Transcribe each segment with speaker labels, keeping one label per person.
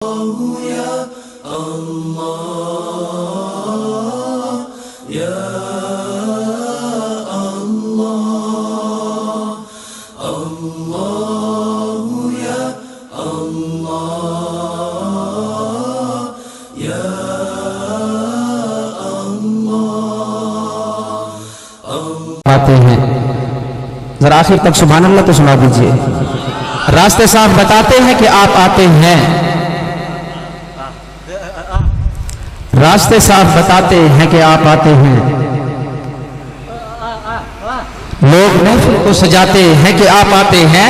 Speaker 1: آتے ہیں ذرا آخر تک سبحان اللہ تو سنا دیجئے. راستے صاف بتاتے ہیں کہ آپ آتے ہیں. راستے صاف بتاتے ہیں کہ آپ آتے ہیں. لوگ محفل کو سجاتے ہیں کہ آپ آتے ہیں.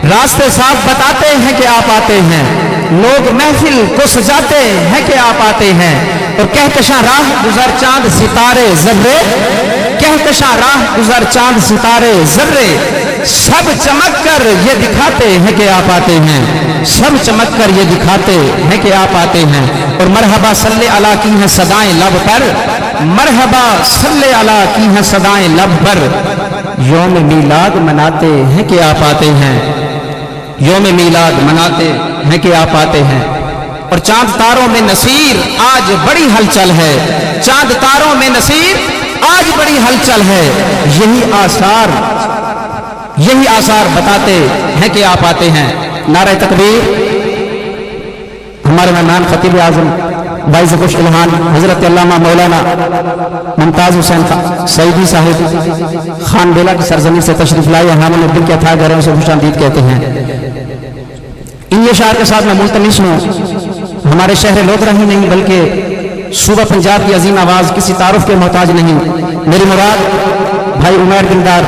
Speaker 1: راستے صاف بتاتے ہیں کہ آپ آتے ہیں. لوگ محفل کو سجاتے ہیں کہ آپ آتے ہیں. اور کہکشاں راہ گزر چاند ستارے ذرے، کہکشاں راہ گزر چاند ستارے ذرے، سب چمک کر یہ دکھاتے ہیں کہ آپ آتے ہیں. سب چمک کر یہ دکھاتے ہیں کہ آپ آتے ہیں. اور مرحبا صلی اللہ کی ہیں صدائیں لب پر، مرحبا صلی اللہ کی ہیں صدائیں لب پر. یوم میلاد مناتے ہیں کہ آپ آتے ہیں. یوم میلاد مناتے ہیں کہ آپ آتے ہیں. اور چاند تاروں میں نصیر آج بڑی ہلچل ہے. چاند تاروں میں نصیر آج بڑی ہلچل ہے. یہی آثار بتاتے ہیں کہ آپ آتے ہیں. نعرہ تکبیر. ہمارے مہمان خطیب اعظم باعث خوش الہان حضرت علامہ مولانا ممتاز حسین سعیدی صاحب خان بیلا کی سرزمین سے تشریف لائے. ہم دل کے اتھائے گھروں سے خوش آمدید کہتے ہیں. ان اشعار کے ساتھ میں ملتمس ہوں، ہمارے شہر لودھرا ہی نہیں بلکہ صوبہ پنجاب کی عظیم آواز کسی تعارف کے محتاج نہیں. میری مراد بھائی عمیر دلدار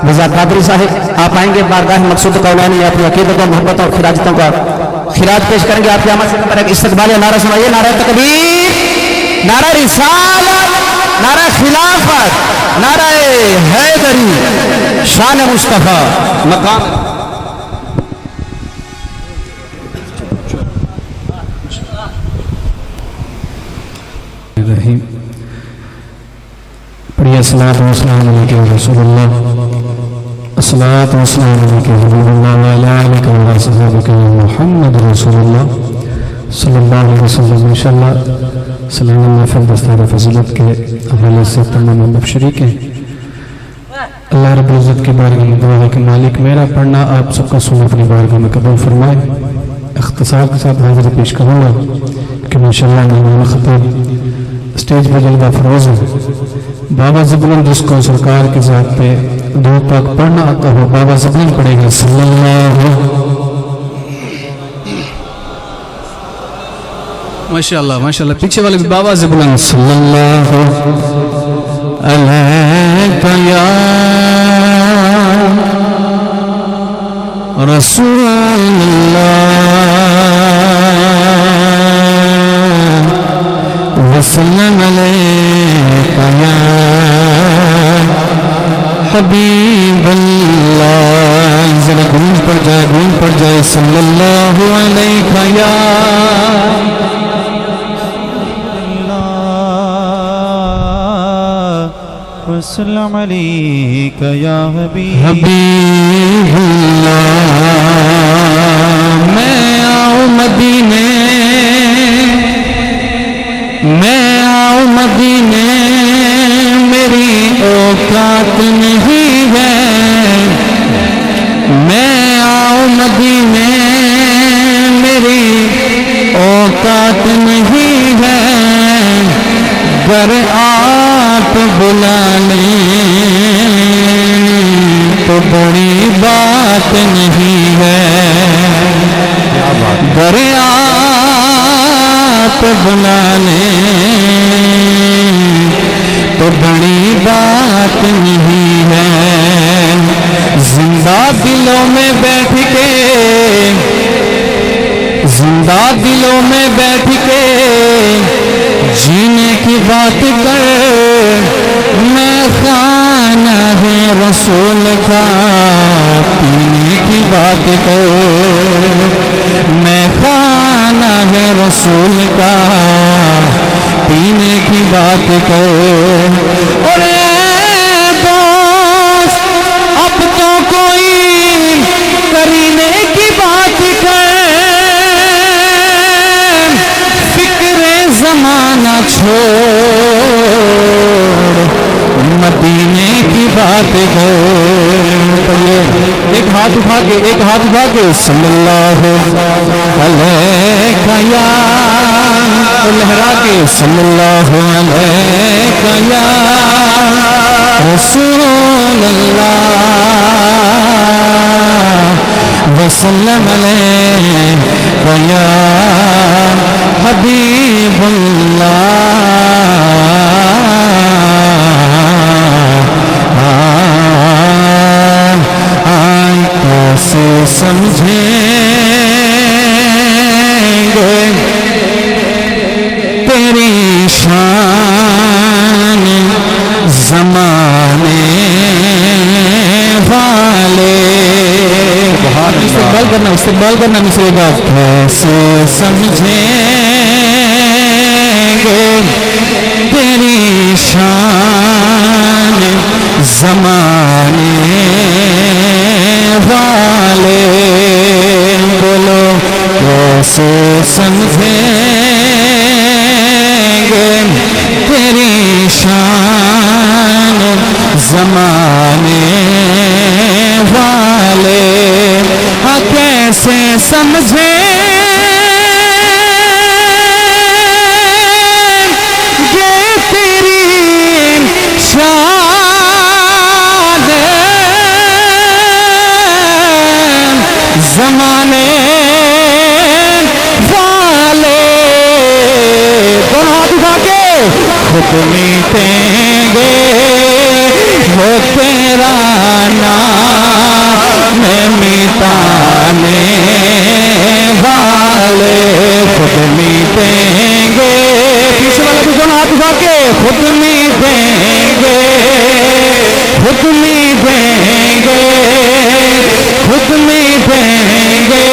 Speaker 1: رضا قادری صاحب، آپ آئیں گے بارگاہ مقصود کولانی، اپنی عقیدت اور محبت اور خراجتوں کا خراج پیش کریں گے. آپ کی آمد سے پر ایک استقبالیہ نعرہ سنائیے. نعرہ تکبیر، نعرہ رسالت، نعرہ خلافت، نعرہ حیدری، شان مصطفیٰ. مقام
Speaker 2: الرحیم. پڑھیے الصلاۃ والسلام علیک رسول اللہ، الصلاۃ والسلام علیک حبیب اللہ وعلی آلک و صحابک محمد رسول اللہ صلی اللہ علیہ وسلم. انشاءاللہ سلام محفل دستار فضیلت کے حوالے سے تمام ہم شریک ہیں. اللہ رب العزت کی بارگاہ میں دعا ہے کہ مالک میرا پڑھنا آپ سب کا سننا اپنی بارگاہ میں قبول فرمائے. اختصار کے ساتھ حاضر پیش کروں گا کہ ماشاءاللہ مولانا خطیب اسٹیج پر جلوہ فروز ہے. بابا زبلن جس کو سرکار کی ذات پہ درود پاک پڑھنا آتا ہو، بابا زبلن پڑھے گا صلی اللہ. ماشاءاللہ ماشاءاللہ. پیچھے والے بھی بابا زبلن صلی اللہ علیہ یا رسول اللہ وسلم علیک یا حبیب اللہ. ذرا گونج پڑ جائے صلی اللہ علیک یا
Speaker 3: وسلم علیک یا حبیب
Speaker 2: اللہ. میں آؤں مدینے، میں آؤں مدینے، میری اوقات نہیں ہے. میں آؤں مدینے، میری اوقات نہیں ہے. گر آپ بلا لیں تو بڑی بات نہیں ہے. گر آپ بلا لیں تو بڑی بات نہیں ہے. زندہ دلوں میں بیٹھ کے، زندہ دلوں میں بیٹھ کے جینے کی بات کر. میں خانہ ہے رسول کا پینے کی بات کر. میں خانہ ہے رسول کا پینے کی بات کر. اور اے دوست اب تو کوئی کرینے کی بات کر. چھوڑ مدینے کی بات کر. ایک ہاتھ اٹھا کے صلی اللہ علیہ یا لہرا کے صلی اللہ علیہ یا رسول اللہ وسلم علیہ یا حبیب اللہ. کیسے سمجھیں گے تیری شان زمانے والے. استقبال کرنا مصرے کا. کیسے سمجھیں گے تیری شان زمانے والے. بولو کیسے سمجھیں گے تیری شان زمانے والے. کیسے سمجھیں گے تیری شان زمانے والے. دونوں ہاتھ اٹھا کے خود میٹیں گے وہ تیرا نام مٹانے والے. خود میٹیں گے. پیچھے والا بھی دونوں ہاتھ اٹھا کے خود میٹیں گے. خود میٹیں گے. خود میٹیں گے.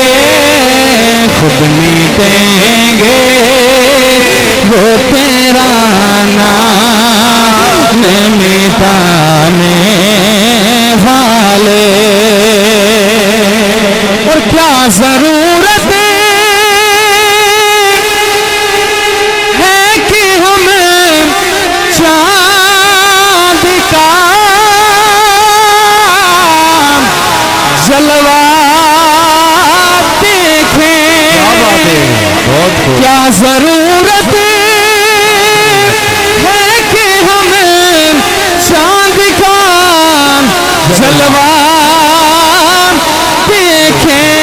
Speaker 2: خود میٹیں گے وہ تیرا نام مٹانے والے. اور کیا ضرورت ہے کہ ہم چاند کا جلوہ دیکھیں. کیا ضرورت ہے کہ ہم چاند کا جلوہ دیکھیں.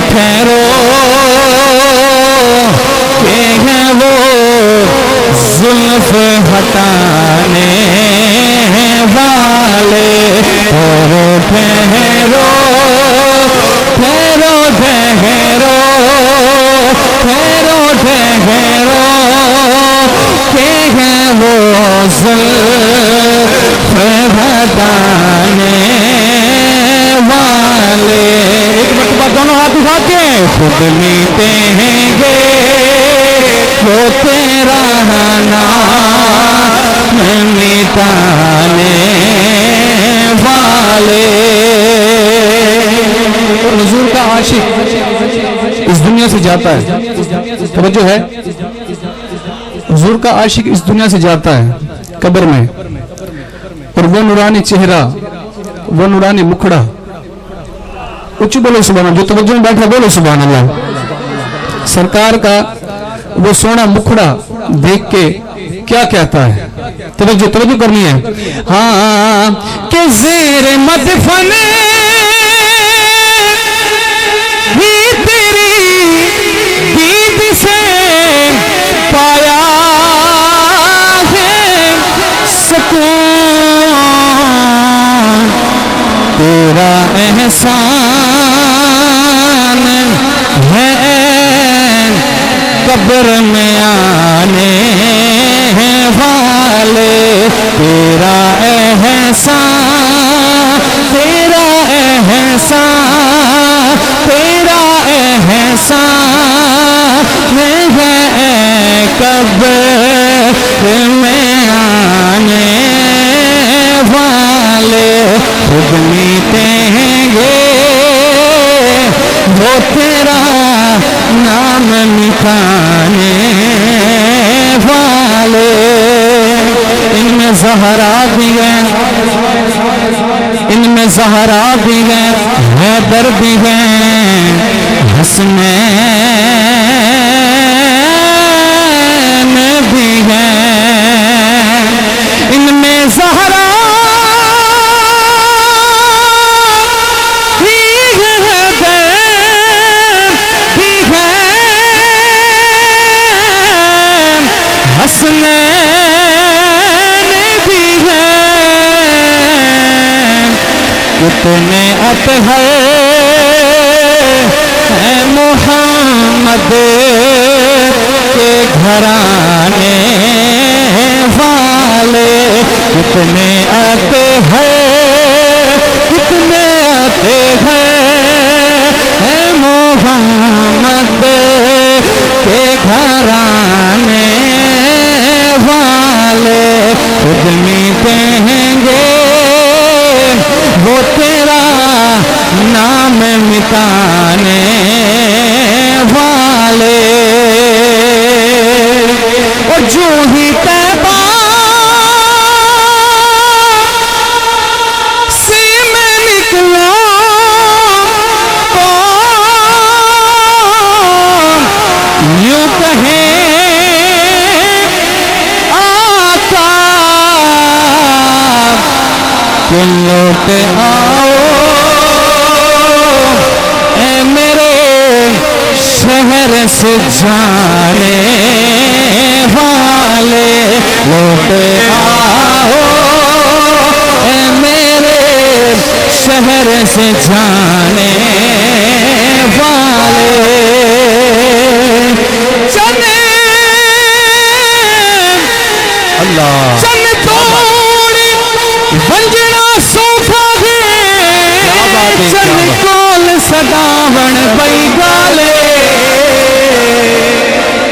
Speaker 2: ٹھہرو کہ ہیں وہ زلف ہٹانے والے. ٹھہرو ٹھہرو ٹھہرو ٹھہرو ٹھہرو کہ ہیں وہ زلف ہٹانے والے. ایک مرتبہ دونوں ہاتھ اٹھا کے خود میٹیں گے وہ تیرا نام مٹانے والے. حضور کا عاشق اس دنیا سے جاتا ہے. توجہ ہے. حضور کا عاشق اس دنیا سے جاتا ہے قبر میں, اور وہ نورانی چہرہ, وہ نورانی مکھڑا. اچھی بولو سبحان اللہ. جو توجہ میں بیٹھا بولو سبحان اللہ. سرکار کا وہ سونا مکھڑا دیکھ کے کیا کہتا ہے؟ توجہ کرنی ہے. ہاں کہ زیر مدفن ہی تیری دید سے پایا ہے سکون. تیرا احسان ہے قبر میں آنے والے. تیرا احسان, تیرا احسان, تیرا احسان ہے قبر میں آنے والے. خود میٹیں گے وہ تیرا نام مٹانے
Speaker 1: کھانے والے، ان میں زہرا بھی ہے، ان میں زہرا بھی ہے، حیدر بھی ہے، حسنین بھی ہے، ان میں زہرا بھی ہے، حیدر بھی ہے، حسنین بھی ہے، کتنے اطہر ہے محمد کے گھرانے والے، کتنے اطہر، کتنے اطہر ہے محمد کے گھرانے والے، خود مٹیں گے وہ تیرا نام مٹانے والے، اور جو ہی طیبہ سے میں نکلا تو یوں کہیں آقا کہ لوٹ آؤ اے میرے شہر سے جانے والے، لوٹ آؤ اے میرے شہر سے جانے والے، چنے اللہ چن توڑی ونجنا سوکھا گئے، چن کول سداون بئی گالے،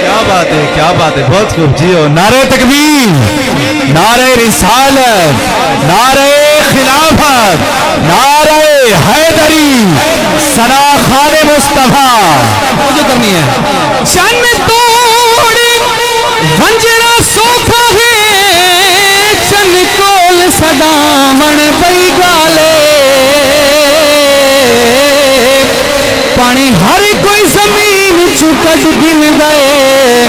Speaker 3: کیا بات ہے، کیا بات ہے، بہت خوب جیو،
Speaker 1: نعرہ تکبیر، نعرہ رسالت، نعرہ خلافت، نعرہ حیدری، ثنا خان مصطفیٰ، جو کرنی ہے، چن توڑی ونجنا سوکھا ہے، چن کول سداون بئی گالے، پانی ہر کوئی زمین چکٹ گن گئے،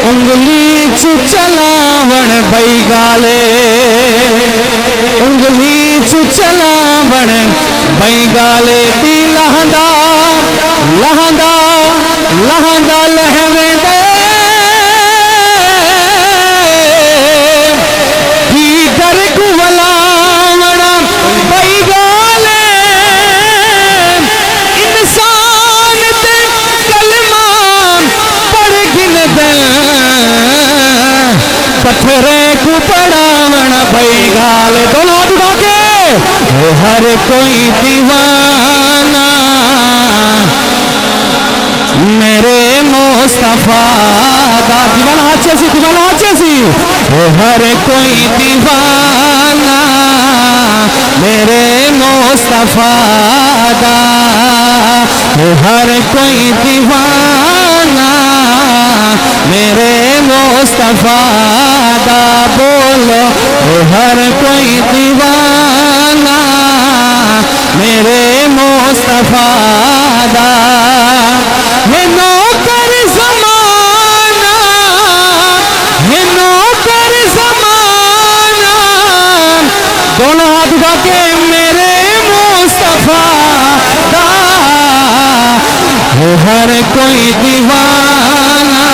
Speaker 1: انگلی چلاون بئی گالے، انگلی چلاون بئی گالے، دی لہندا لہندا لہندا لہویں دے، کی گرگ ولاونا بئی گالے، انسان تے کلمہ پڑھ گن دے، پتھرے کو پڑھاونا بئی گالے، دونوں ہاتھ اٹھا کے، ہر کوئی دیوانہ میرے مصطفیٰ دا، دیوانہ ہاتھ چیسی، دیوانہ ہاتھ چیسی، ہر کوئی دیوانہ میرے مصطفیٰ دا، ہر کوئی دیوانہ میرے مصطفیٰ دا، بولو ہر کوئی دیوانہ میرے مصطفیٰ دا، ہے نوکر زمانہ، ہے نوکر زمانہ، دونوں ہاتھ اٹھا کے میرے مصطفیٰ دا، ہر کوئی دیوانہ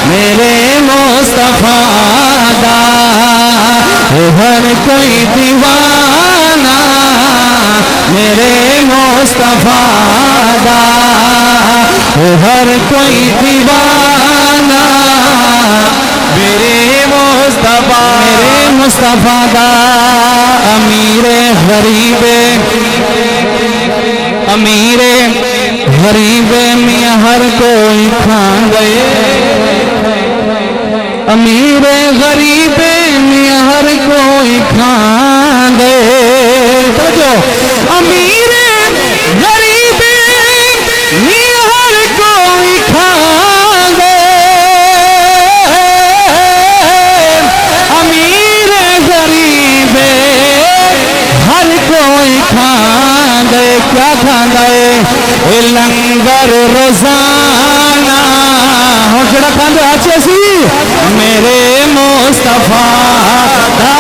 Speaker 1: میرے مصطفیٰ دا، ہر کوئی دیوانہ میرے مصطفیٰ دا، ہر کوئی دیوانہ میرے مصطفیٰ، میرے مصطفیٰ دا، امیر غریب، امیر غریب میاں ہر کوئی کھان گئے، امیر غریب میاں ہر کوئی کھان گئے، توجہ، امیر غریب میاں ہر کوئی کھان لنگر روزانہ ہوں جڑا کھاندے آچے سی میرے مصطفیٰ دا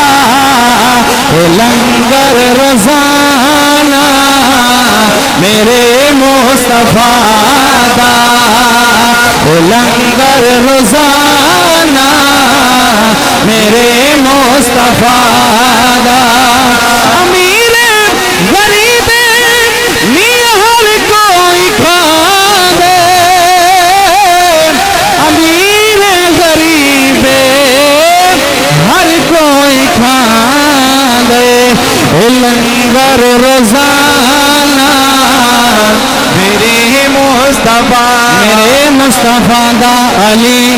Speaker 1: لنگر روزانہ میرے مصطفیٰ دا لنگر روزانہ میرے مصطفیٰ دا امیر غریب میاں ہر کوئی کھا دے امیر غریب ہر کوئی کھا دے لنگر روزانہ میرے مصطفیٰ دا علی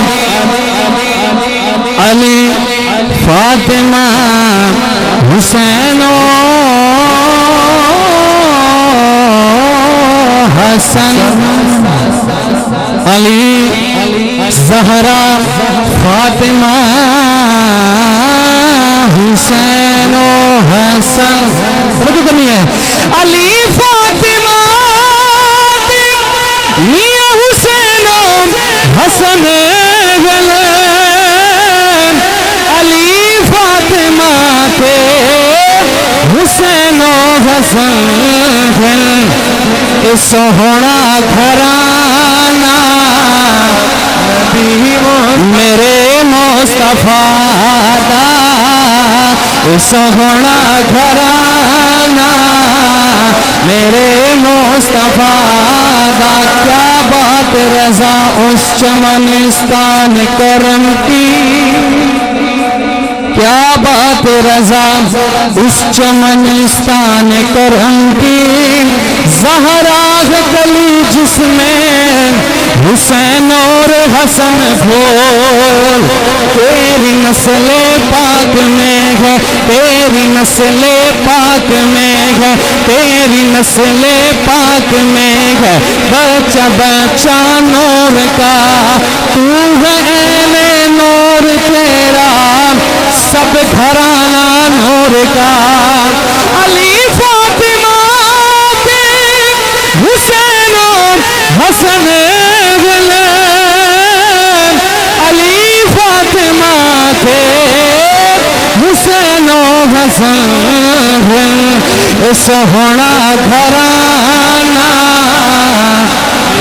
Speaker 1: علی فاطمہ حسین و حسن علی زہرا فاطمہ حسین و حسن بڑی کمی ہے علی فاطمہ میاں حسین و حسن علی فاطمہ کے حسین و حسن سوہنا گھرانہ میرے مصطفیٰ دا سوہنا گھرانہ میرے مصطفیٰ دا کیا بات رضا اس چمنستان کرم کی کیا بات رضا اس چمنستان کرم کی زہرا گلی جس میں حسین اور حسن پھول تیری نسل پاک میں ہے تیری نسل پاک میں ہے تیری نسل پاک میں ہے بچہ بچہ نور کا تو ہے عین نور تیرا سب گھرانہ نور کا علی فاطمہ کے حسین و حسن علی فاطمہ کے حسین و حسن سوہنا گھرانہ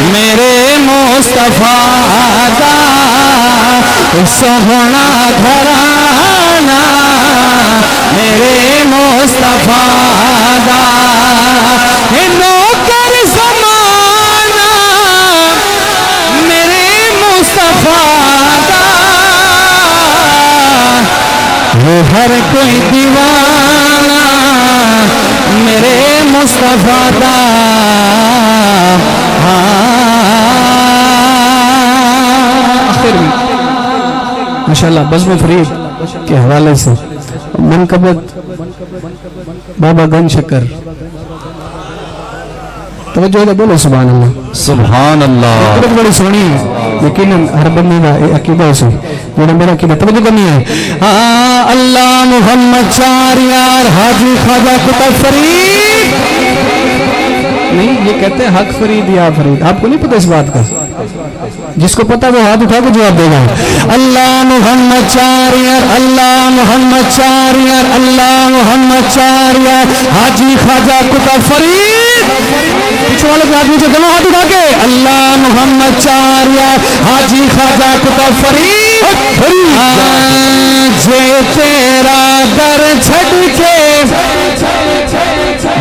Speaker 1: میرے مصطفیٰ دا سوہنا گھرانہ میرے مصطفیٰ دا نوکر زمانہ میرے مصطفیٰ دا وہ ہر کوئی دیوانہ میرے مصطفیٰ دا آخر میں ماشاءاللہ بزم فرید کے حوالے سے منقبت بابا گن شکر توجہ ہے بولو سبحان اللہ
Speaker 3: سبحان اللہ
Speaker 1: بہت بڑی سونی ہے یقیناً ہر بندے کا عقیدہ سے جوڑا میرا عقیدہ توجہ کرنی ہے اللہ محمد چار یار حاجی خواجہ کتب فرید نہیں یہ کہتے ہیں حق فرید یا فرید آپ کو نہیں پتہ اس بات کا جس کو پتہ وہ ہاتھ اٹھا کے جواب دے گا اللہ محمد چار یار اللہ محمد چار یار اللہ محمد چار یار حاجی خواجہ کتب فرید پیچھے والے کے آدمی سے دونوں ہاتھ اٹھا کے اللہ محمد چار یار حاجی خواجہ کتب فرید جے تیرا در چھڑ کے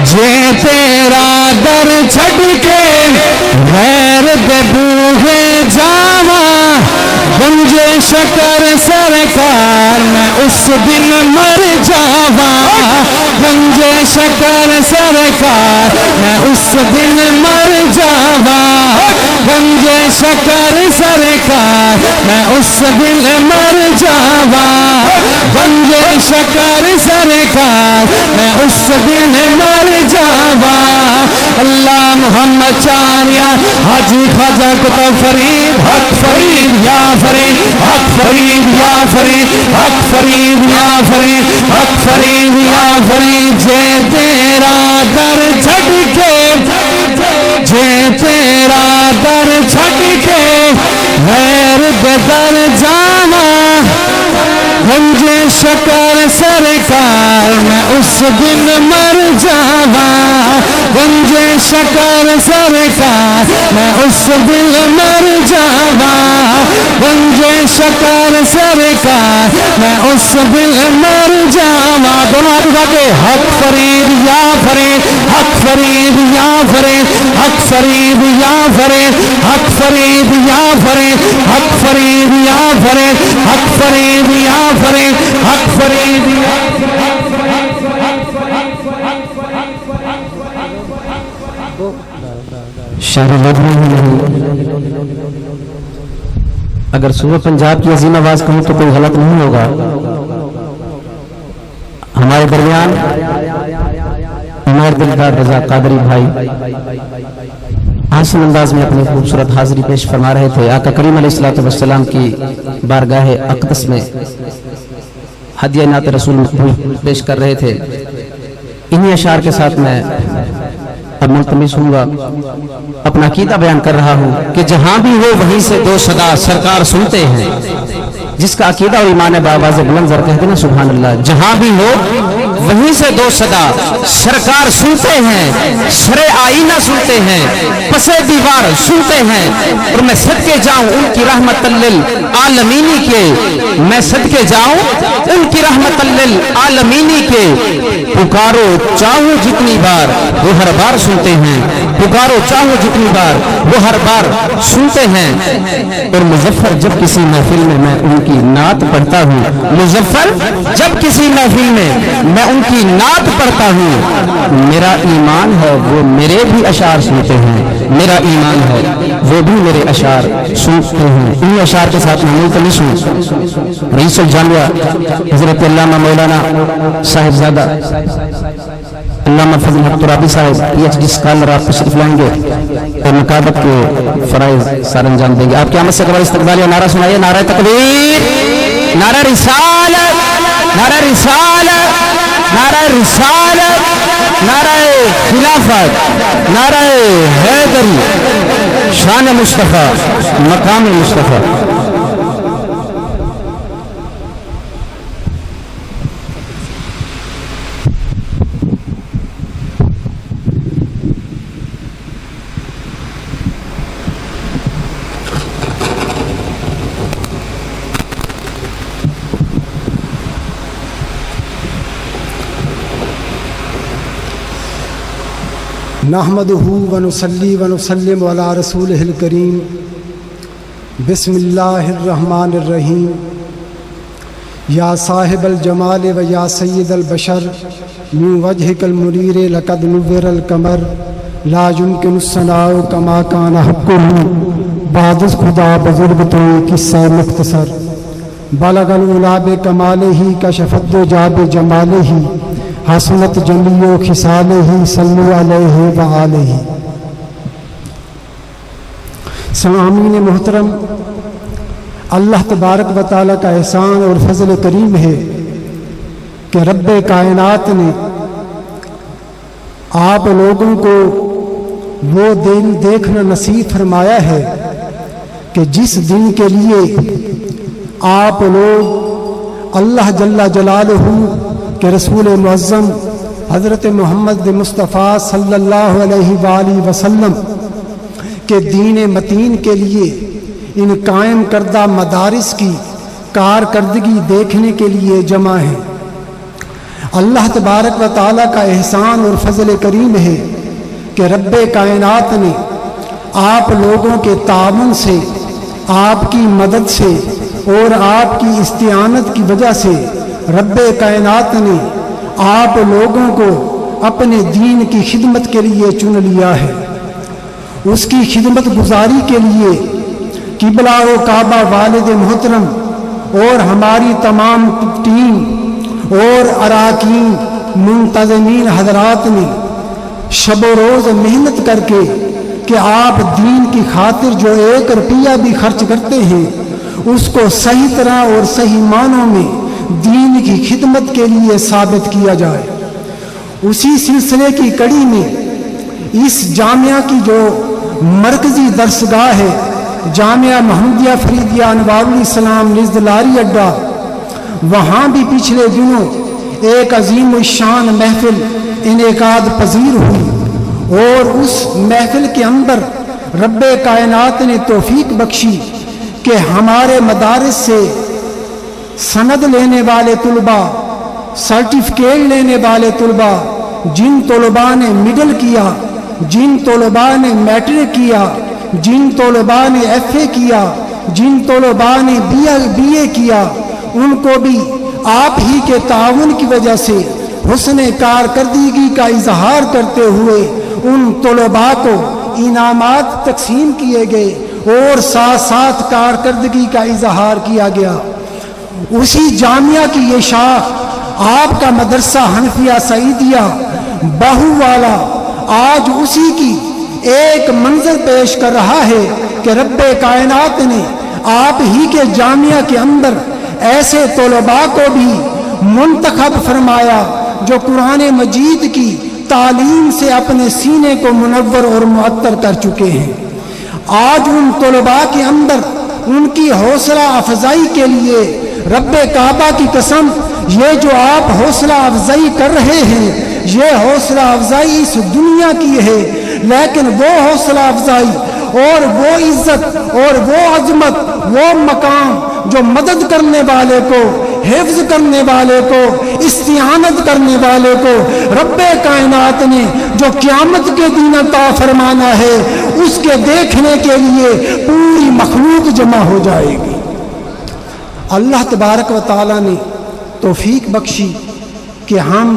Speaker 1: جے تیرا در چھڑ کے غیر دے بوہے جاواں گنجے شکر سرکار میں اس دن مر جاواں گنجے شکر سرکار میں اس دن مر جاواں گنجے شکر سرکار میں اس دن مر جاواں گنجے شکر سرکار میں اس دن مر جاواں اللہ محمد چار یار حاجی خواجہ کتب فرید حق فرید یا فرید حق فرید یا فرید حق فرید یا فرید حق فرید یا فرید جے تیرا در چھڑ کے
Speaker 2: جے تیرا در چھٹ کے غیر بدر جانا گنجے شکر سرکار میں اس دن مر جاوا گنجے شکر سرکار میں اس دن مر جاوا گنجے شکر سرکار میں اس دن مر جاوا دونوں ہاتھ اٹھا کے حق فرید یا فرید حق فرید یا فرید حق فرید یا فرید حق فرید یا فرید حق فرید یا فرید حق فرید یا فرید حق فرید یا شہر لبنان اگر صوبہ پنجاب کی عظیم آواز کہوں تو کوئی غلط نہیں ہوگا. ہمارے درمیان عمر دلدار رضا قادری بھائی حسن انداز میں اپنی خوبصورت حاضری پیش فرما رہے تھے. آقا کریم علیہ السلام کی بارگاہ اقدس میں ہدیہ نعت رسول پیش کر رہے تھے. انہی اشعار کے ساتھ میں اب ملتمس ہوں گا اپنا عقیدہ بیان کر رہا ہوں کہ جہاں بھی ہو وہیں سے دو صدا سرکار سنتے ہیں. جس کا عقیدہ اور ایمان ہے بآواز بلند ذرا کہتے ہیں سبحان اللہ. جہاں بھی ہو وہیں سے دو صدا سرکار سنتے ہیں شرع آئینہ سنتے ہیں پسے دیوار سنتے ہیں. اور میں صدقے جاؤں ان کی رحمت للعالمینی کے میں صدقے جاؤں ان کی رحمت للعالمینی کے. پکارو چاہو جتنی بار وہ ہر بار سنتے ہیں پکارو چاہو جتنی بار وہ ہر بار سنتے ہیں. اور مظفر جب کسی محفل میں میں ان کی نعت پڑھتا ہوں مظفر جب کسی محفل میں میں ان کی نعت پڑھتا ہوں میرا ایمان ہے وہ میرے بھی اشعار سنتے ہیں میرا ایمان ہے وہ بھی میرے اشعار سنتے ہیں. انہی اشعار کے ساتھ میں ملتمس ہوں رئیس الجامعہ حضرت علامہ مولانا صاحبزادہ علامہ فضل حق ترابی صاحب پی ایچ ڈی اسکالر آپ تشریف لائیں گے اور نقابت کے فرائض سر انجام دیں گے. آپ کی آمد سے قبل استقبالیہ نعرہ سنائیے. نعرہ تکبیر نعرہ رسالت نعرہ رسالت نعرہ رسالت نعرہ خلافت نعرہ حیدری شان مصطفیٰ مقام مصطفیٰ.
Speaker 4: نحمدہ ونصلی ونسلم علی رسولہ الکریم. بسم اللہ الرحمن الرحیم. یا صاحب الجمال و یا سید البشر من وجہک المنیر لقد نور القمر لا يمکن الثناء کما کان حقہ بعد خدا بزرگ تو قصہ مختصر. بلغ العلا بکمالہ کشف الدجا بجمالہ حسنت جمیع خصالہ صلو علیہ وآلہ. سامعین محترم اللہ تبارک و تعالیٰ کا احسان اور فضل کریم ہے کہ رب کائنات نے آپ لوگوں کو وہ دن دیکھنا نصیب فرمایا ہے کہ جس دن کے لیے آپ لوگ اللہ جل جلالہ کہ رسول معظم حضرت محمد مصطفیٰ صلی اللہ علیہ وآلہ وسلم کے دین متین کے لیے ان قائم کردہ مدارس کی کارکردگی دیکھنے کے لیے جمع ہیں. اللہ تبارک و تعالیٰ کا احسان اور فضل کریم ہے کہ رب کائنات نے آپ لوگوں کے تعاون سے آپ کی مدد سے اور آپ کی استعانت کی وجہ سے رب کائنات نے آپ لوگوں کو اپنے دین کی خدمت کے لیے چن لیا ہے. اس کی خدمت گزاری کے لیے قبلہ و کعبہ والد محترم اور ہماری تمام ٹیم اور اراکین منتظمین حضرات نے شب و روز محنت کر کے کہ آپ دین کی خاطر جو 1 روپیہ بھی خرچ کرتے ہیں اس کو صحیح طرح اور صحیح معنوں میں دین کی خدمت کے لیے ثابت کیا جائے. اسی سلسلے کی کڑی میں اس جامعہ کی جو مرکزی درسگاہ ہے جامعہ محمدیہ فریدیہ انوار الاسلام نزد لاری اڈا، وہاں بھی پچھلے دنوں ایک عظیم الشان محفل انعقاد پذیر ہوئی، اور اس محفل کے اندر رب کائنات نے توفیق بخشی کہ ہمارے مدارس سے سند لینے والے طلباء، سرٹیفکیٹ لینے والے طلباء، جن طلباء نے مڈل کیا، جن طلباء نے میٹرک کیا، جن طلباء نے ایف اے کیا، جن طلباء نے بی اے کیا، ان کو بھی آپ ہی کے تعاون کی وجہ سے حسن کارکردگی کا اظہار کرتے ہوئے ان طلباء کو انعامات تقسیم کیے گئے اور ساتھ ساتھ کارکردگی کا اظہار کیا گیا۔ اسی جامعہ کی یہ شاخ آپ کا مدرسہ حنفیہ سعیدیہ باہو والا آج اسی کی ایک منظر پیش کر رہا ہے کہ رب کائنات نے آپ ہی کے جامعہ کے اندر ایسے طلباء کو بھی منتخب فرمایا جو قرآن مجید کی تعلیم سے اپنے سینے کو منور اور معطر کر چکے ہیں۔ آج ان طلباء کے اندر ان کی حوصلہ افزائی کے لیے رب کعبہ کی قسم، یہ جو آپ حوصلہ افزائی کر رہے ہیں یہ حوصلہ افزائی اس دنیا کی ہے، لیکن وہ حوصلہ افزائی اور وہ عزت اور وہ عظمت، وہ مقام جو مدد کرنے والے کو، حفظ کرنے والے کو، استعانت کرنے والے کو رب کائنات نے جو قیامت کے دن عطا فرمانا ہے، اس کے دیکھنے کے لیے پوری مخلوق جمع ہو جائے گی۔ اللہ تبارک و تعالی نے توفیق بخشی کہ ہم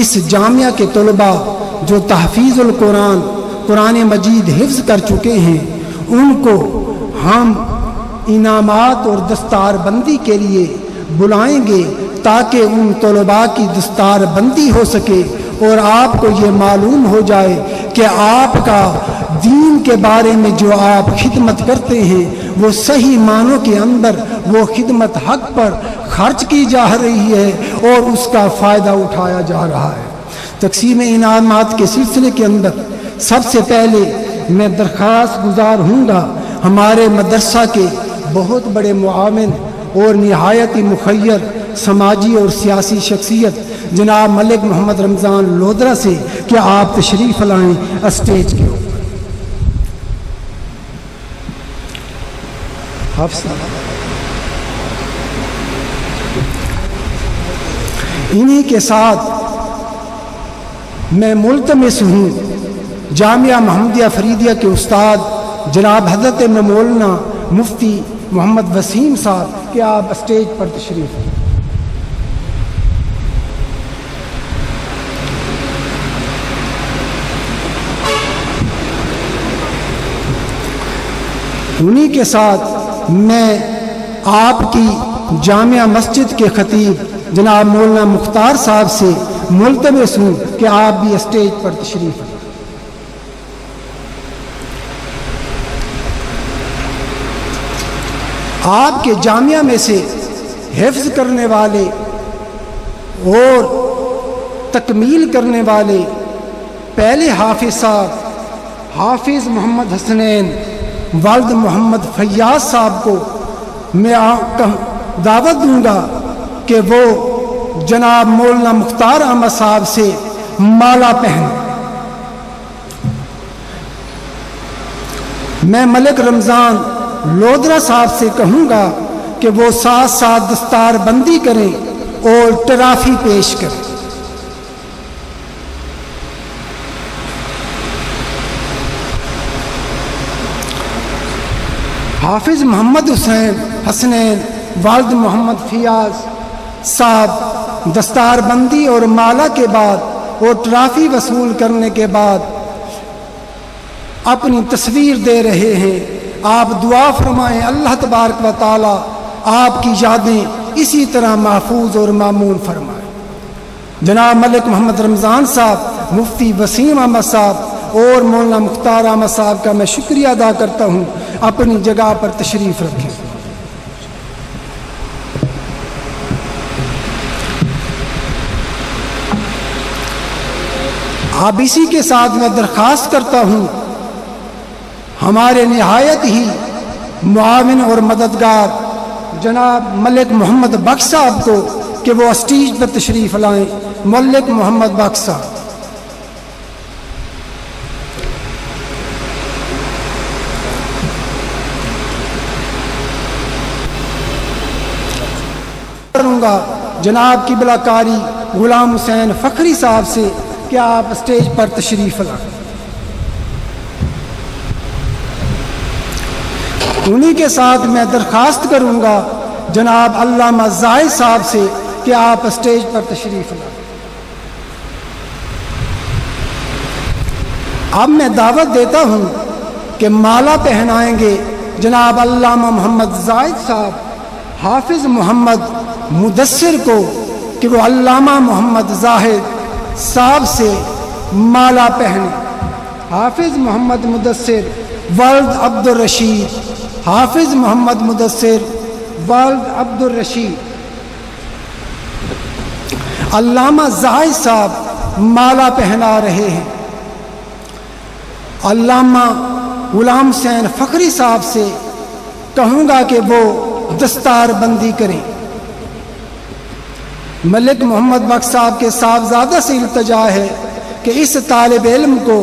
Speaker 4: اس جامعہ کے طلباء جو تحفیظ القرآن، قرآن مجید حفظ کر چکے ہیں، ان کو ہم انعامات اور دستار بندی کے لیے بلائیں گے تاکہ ان طلباء کی دستار بندی ہو سکے اور آپ کو یہ معلوم ہو جائے کہ آپ کا دین کے بارے میں جو آپ خدمت کرتے ہیں وہ صحیح معنوں کے اندر وہ خدمت حق پر خرچ کی جا رہی ہے اور اس کا فائدہ اٹھایا جا رہا ہے۔ تقسیم انعامات کے سلسلے کے اندر سب سے پہلے میں درخواست گزار ہوں گا ہمارے مدرسہ کے بہت بڑے معاون اور نہایت ہی مخیر سماجی اور سیاسی شخصیت جناب ملک محمد رمضان لودرا سے کہ آپ تشریف لائیں اسٹیج کے اوپر۔ انہی کے ساتھ میں ملتمس ہوں جامعہ محمدیہ فریدیہ کے استاد جناب حضرت مولانا مفتی محمد وسیم صاحب کہ آپ اسٹیج پر تشریف لائیں۔ انہی کے ساتھ میں آپ کی جامعہ مسجد کے خطیب جناب مولانا مختار صاحب سے ملتمس ہوں کہ آپ بھی اسٹیج پر تشریف لائیں۔ آپ کے جامعہ میں سے حفظ کرنے والے اور تکمیل کرنے والے پہلے حافظ صاحب حافظ محمد حسنین والد محمد فیاض صاحب کو میں دعوت دوں گا کہ وہ جناب مولانا مختار احمد صاحب سے مالا پہنیں۔ میں ملک رمضان لودرا صاحب سے کہوں گا کہ وہ ساتھ ساتھ دستار بندی کریں اور ٹرافی پیش کریں۔ حافظ محمد حسنین والد محمد فیاض صاحب دستار بندی اور مالا کے بعد اور ٹرافی وصول کرنے کے بعد اپنی تصویر دے رہے ہیں۔ آپ دعا فرمائیں اللہ تبارک و تعالی آپ کی یادیں اسی طرح محفوظ اور مامون فرمائیں۔ جناب ملک محمد رمضان صاحب، مفتی وسیم احمد صاحب اور مولانا مختار احمد صاحب کا میں شکریہ ادا کرتا ہوں، اپنی جگہ پر تشریف رکھیں۔ اب اسی کے ساتھ میں درخواست کرتا ہوں ہمارے نہایت ہی معاون اور مددگار جناب ملک محمد بخش صاحب کو کہ وہ اسٹیج پر تشریف لائیں۔ ملک محمد بخش صاحب۔ کروں گا جناب قبلہ کاری غلام حسین فخری صاحب سے کہ آپ اسٹیج پر تشریف لائیں۔ انہی کے ساتھ میں درخواست کروں گا جناب علامہ زاہد صاحب سے کہ آپ اسٹیج پر تشریف لائیں۔ اب میں دعوت دیتا ہوں کہ مالا پہنائیں گے جناب علامہ محمد زاہد صاحب حافظ محمد مدثر کو کہ وہ علامہ محمد زاہد صاحب سے مالا پہنے۔ حافظ محمد مدثر ولد عبد الرشید، حافظ محمد مدثر ولد عبد الرشید۔ علامہ زاہد صاحب مالا پہنا رہے ہیں۔ علامہ غلام حسین فخری صاحب سے کہوں گا کہ وہ دستار بندی کریں۔ ملک محمد بخش صاحب کے صاحبزادہ سے التجا ہے کہ اس طالب علم کو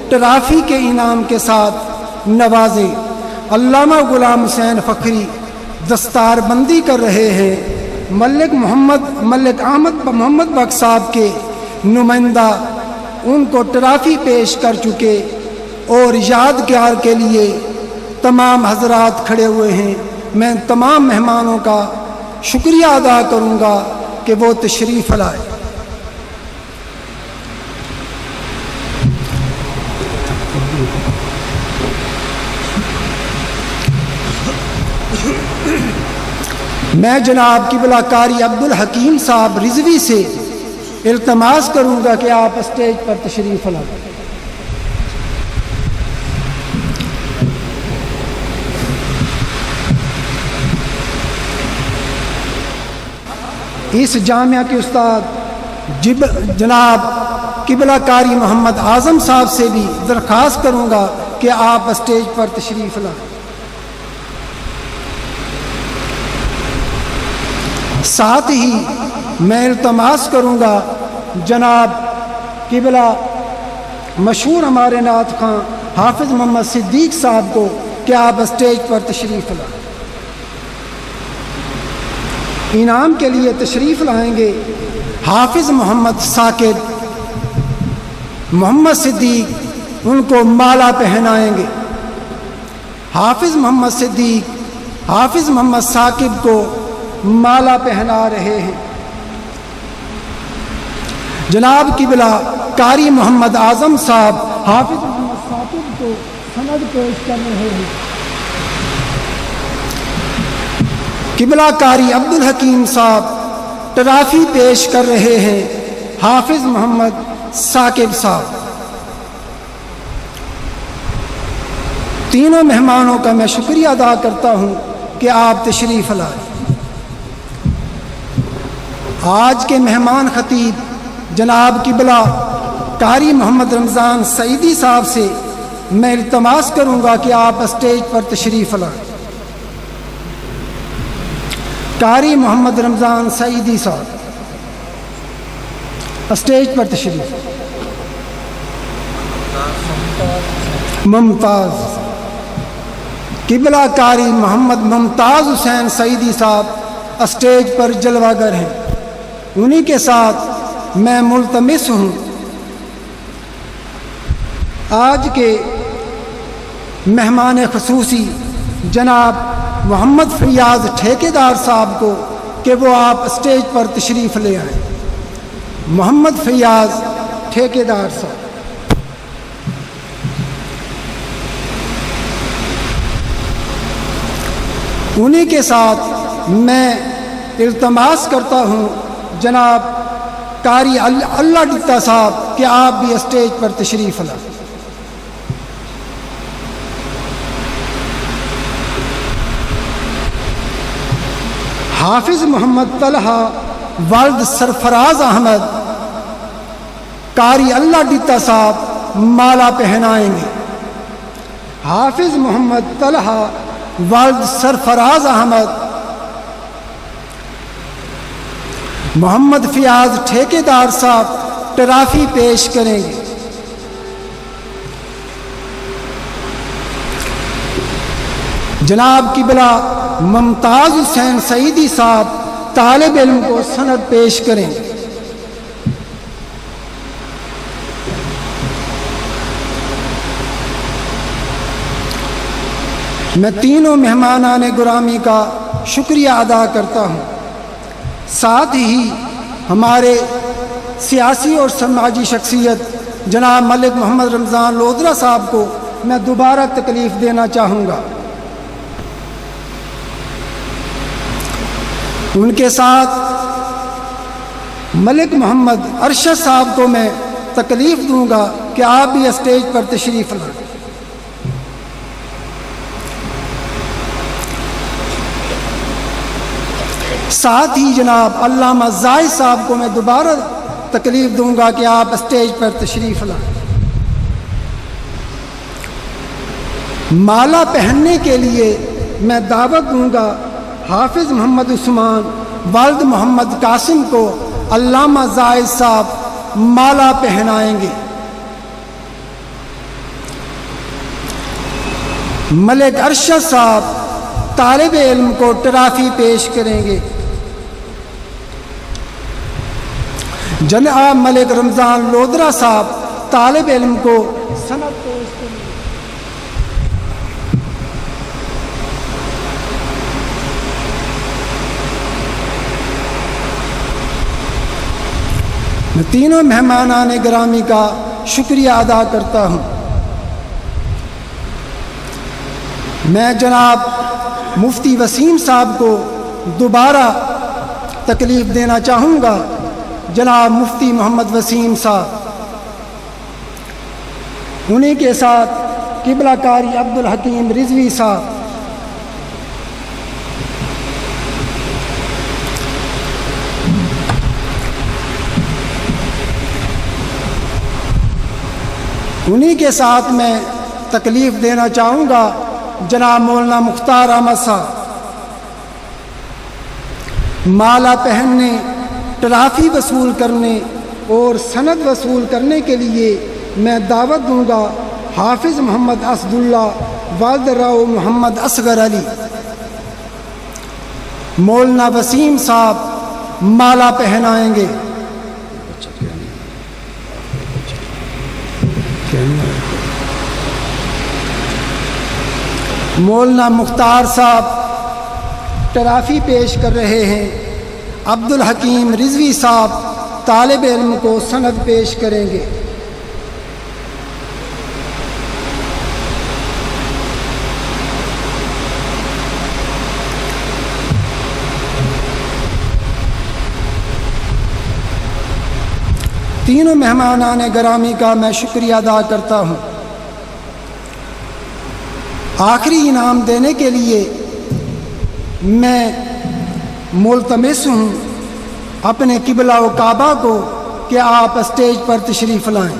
Speaker 4: ٹرافی کے انعام کے ساتھ نوازیں۔ علامہ غلام حسین فخری دستار بندی کر رہے ہیں۔ ملک احمد محمد بخش صاحب کے نمائندہ ان کو ٹرافی پیش کر چکے اور یادگار کے لیے تمام حضرات کھڑے ہوئے ہیں۔ میں تمام مہمانوں کا شکریہ ادا کروں گا کہ وہ تشریف لائے۔ میں جناب قبلہ کاری عبدالحکیم صاحب رضوی سے التماس کروں گا کہ آپ اسٹیج پر تشریف لائیں۔ اس جامعہ کے استاد جناب قبلہ کاری محمد اعظم صاحب سے بھی درخواست کروں گا کہ آپ اسٹیج پر تشریف لائیں۔ ساتھ ہی میں التماس کروں گا جناب قبلہ مشہور ہمارے نعت خواں حافظ محمد صدیق صاحب کو کہ آپ اسٹیج پر تشریف لائیں۔ انعام کے لیے تشریف لائیں گے حافظ محمد ثاقب محمد صدیق، ان کو مالا پہنائیں گے۔ حافظ محمد صدیق حافظ محمد ثاقب کو مالا پہنا رہے ہیں۔ جناب قبلہ قاری محمد اعظم صاحب حافظ محمد ثاقب کو سند پیش کر رہے ہیں۔ قبلہ قاری عبدالحکیم صاحب ٹرافی پیش کر رہے ہیں حافظ محمد ثاقب صاحب۔ تینوں مہمانوں کا میں شکریہ ادا کرتا ہوں کہ آپ تشریف لائے۔ آج کے مہمان خطیب جناب قبلہ قاری محمد رمضان سعیدی صاحب سے میں التماس کروں گا کہ آپ اسٹیج پر تشریف لائیں۔ قاری محمد رمضان سعیدی صاحب اسٹیج پر تشریف۔ ممتاز قبلہ قاری محمد ممتاز حسین سعیدی صاحب اسٹیج پر جلوہ گر ہیں۔ انہی کے ساتھ میں ملتمس ہوں آج کے مہمان خصوصی جناب محمد فیاض ٹھیکیدار صاحب کو کہ وہ آپ اسٹیج پر تشریف لے آئیں۔ محمد فیاض ٹھیکیدار صاحب۔ انہی کے ساتھ میں التماس کرتا ہوں جناب قاری اللہ ڈٹا صاحب کہ آپ بھی اسٹیج پر تشریف لائیں۔ حافظ محمد طلحہ ولد سرفراز احمد قاری اللہ ڈیتا صاحب مالا پہنائیں گے۔ حافظ محمد طلحہ والد سرفراز احمد، محمد فیاض ٹھیکیدار صاحب ٹرافی پیش کریں گے۔ جناب قبلہ ممتاز حسین سعیدی صاحب طالب علم کو سند پیش کریں گے۔ میں تینوں مہمانان گرامی کا شکریہ ادا کرتا ہوں، ساتھ ہی ہمارے سیاسی اور سماجی شخصیت جناب ملک محمد رمضان لودھرا صاحب کو میں دوبارہ تکلیف دینا چاہوں گا۔ ان کے ساتھ ملک محمد ارشد صاحب کو میں تکلیف دوں گا کہ آپ بھی اسٹیج پر تشریف لائیں۔ ساتھ ہی جناب علامہ زاہد صاحب کو میں دوبارہ تکلیف دوں گا کہ آپ اسٹیج پر تشریف لائیں۔ مالا پہننے کے لیے میں دعوت دوں گا حافظ محمد عثمان والد محمد قاسم کو علامہ زاہد صاحب مالا پہنائیں گے۔ ملک ارشد صاحب طالب علم کو ٹرافی پیش کریں گے۔ جناب ملک رمضان لودھرا صاحب طالب علم کو سند پیش کریں گے۔ میں تینوں مہمانان گرامی کا شکریہ ادا کرتا ہوں۔ میں جناب مفتی وسیم صاحب کو دوبارہ تکلیف دینا چاہوں گا، جناب مفتی محمد وسیم صاحب، انہی کے ساتھ قبلہ کاری عبدالحکیم رضوی صاحب، انہی کے ساتھ میں تکلیف دینا چاہوں گا جناب مولانا مختار احمد صاحب۔ مالا پہننے، ٹرافی وصول کرنے اور سند وصول کرنے کے لیے میں دعوت دوں گا حافظ محمد اسد اللہ والد راؤ محمد اصغر علی۔ مولانا وسیم صاحب مالا پہنائیں گے۔ مولانا مختار صاحب ٹرافی پیش کر رہے ہیں۔ عبدالحکیم رضوی صاحب طالب علم کو سند پیش کریں گے۔ تینوں مہمانان گرامی کا میں شکریہ ادا کرتا ہوں۔ آخری انعام دینے کے لیے میں ملتمس ہوں اپنے قبلہ و کعبہ کو کہ آپ اسٹیج پر تشریف لائیں۔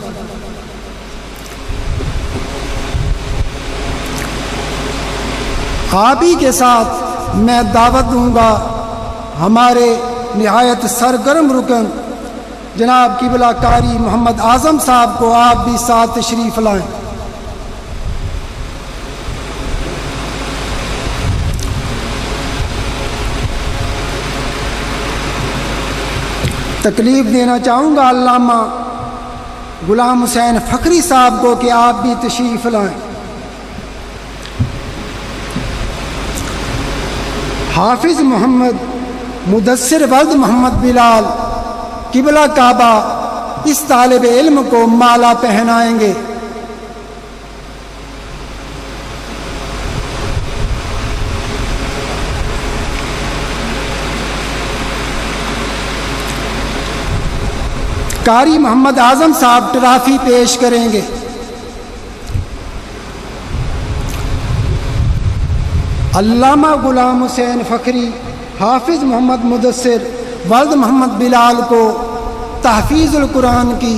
Speaker 4: آپ ہی کے ساتھ میں دعوت دوں گا ہمارے نہایت سرگرم رکن جناب قبلہ کاری محمد اعظم صاحب کو، آپ بھی ساتھ تشریف لائیں۔ تکلیف دینا چاہوں گا علامہ غلام حسین فخری صاحب کو کہ آپ بھی تشریف لائیں۔ حافظ محمد مدثر ولد محمد بلال قبلہ کعبہ اس طالب علم کو مالا پہنائیں گے۔ قاری محمد اعظم صاحب ٹرافی پیش کریں گے۔ علامہ غلام حسین فخری حافظ محمد مدثر ولد محمد بلال کو تحفیظ القرآن کی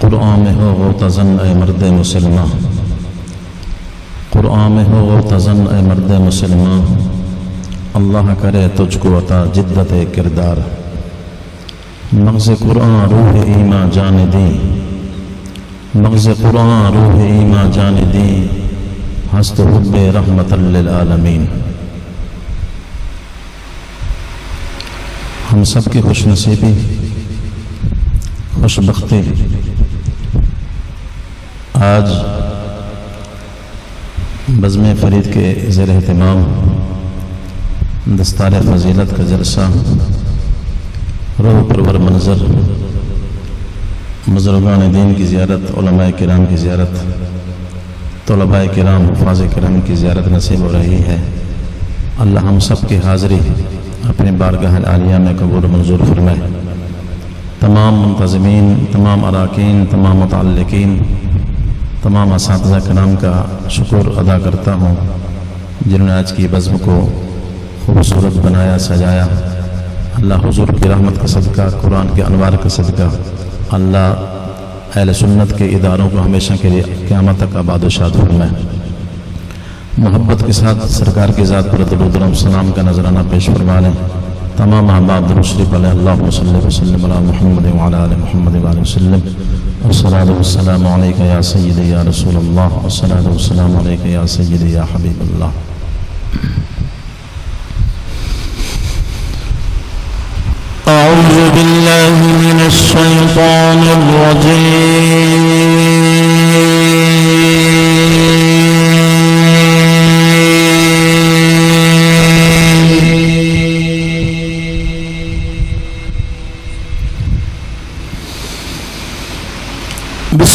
Speaker 5: قرآن میں ہو غوطزن اے مرد مسلمان، قرآن میں ہو غوطزن اے مرد مسلمان، اللہ کرے تجھ کو عطا جدت کردار، مغز قرآن روح ایمان جان دی، مغز قرآن روح ایمان جان دی، ہست حب رحمت للعالمین۔ ہم سب کی خوش نصیبی، خوش بختی آج بزم فرید کے زیر اہتمام دستار فضیلت کا جلسہ، روح پرور منظر، بزرگان دین کی زیارت، علماء کرام کی زیارت، طلباء کرام، حفاظ کرام کی زیارت نصیب ہو رہی ہے۔ اللہ ہم سب کی حاضری اپنے بارگاہ عالیہ میں قبول منظور فرمائے۔ تمام منتظمین، تمام اراکین، تمام متعلقین، تمام اساتذہ کرام کا شکر ادا کرتا ہوں جنہوں نے آج کی بزم کو خوبصورت بنایا، سجایا۔ اللہ حضور کی رحمت کا صدقہ، قرآن کے انوار کا صدقہ، اللہ اہل سنت کے اداروں کو ہمیشہ کے لیے قیامت تک آباد و شاد فرمائے۔ محبت کے ساتھ سرکار کی ذات پر درود و سلام کا نذرانہ پیش فرما لیں۔ تمام احباب درود شریف علیہ اللہم صلی وسلم علی محمد وعلی آل محمد وآلہ وسلم۔ والصلاة والسلام علیک یا سیدی یا رسول اللہ، والصلاة والسلام علیک یا سیدی یا حبیب اللہ۔
Speaker 6: أعوذ بالله من الشيطان الرجيم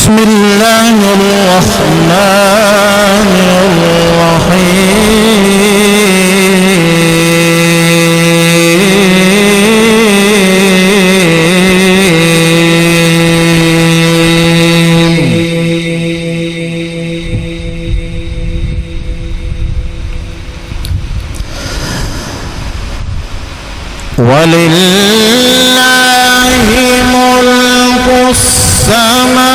Speaker 6: بسم الله الرحمن ولله ملك السماوات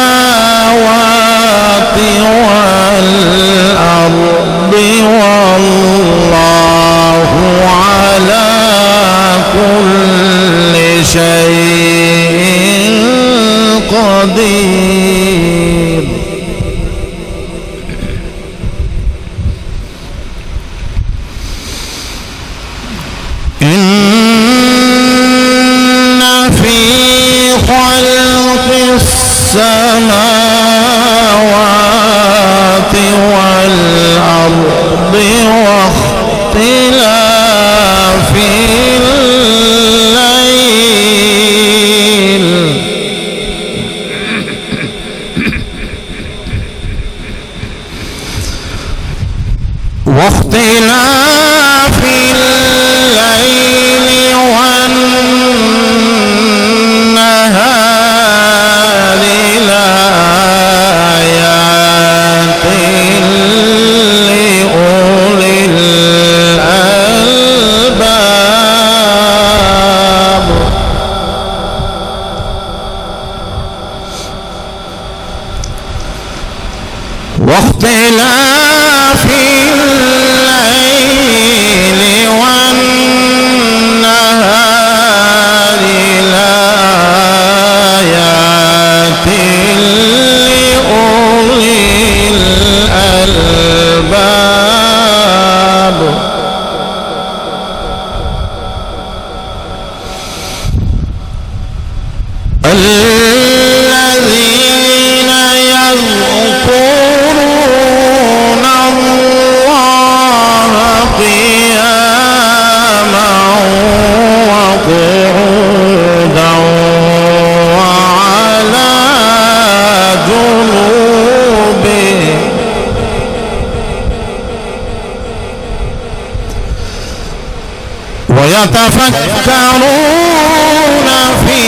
Speaker 6: والأرض والله على كل شيء قدير السماوات والأرض واختلاف الليل والنهار لآيات لأولي الألباب واختلاف الليل والنهار لآيات لأولي الألباب الذين يذكرون الله قياما وقعودا وعلى جنوبهم ويتفكرون في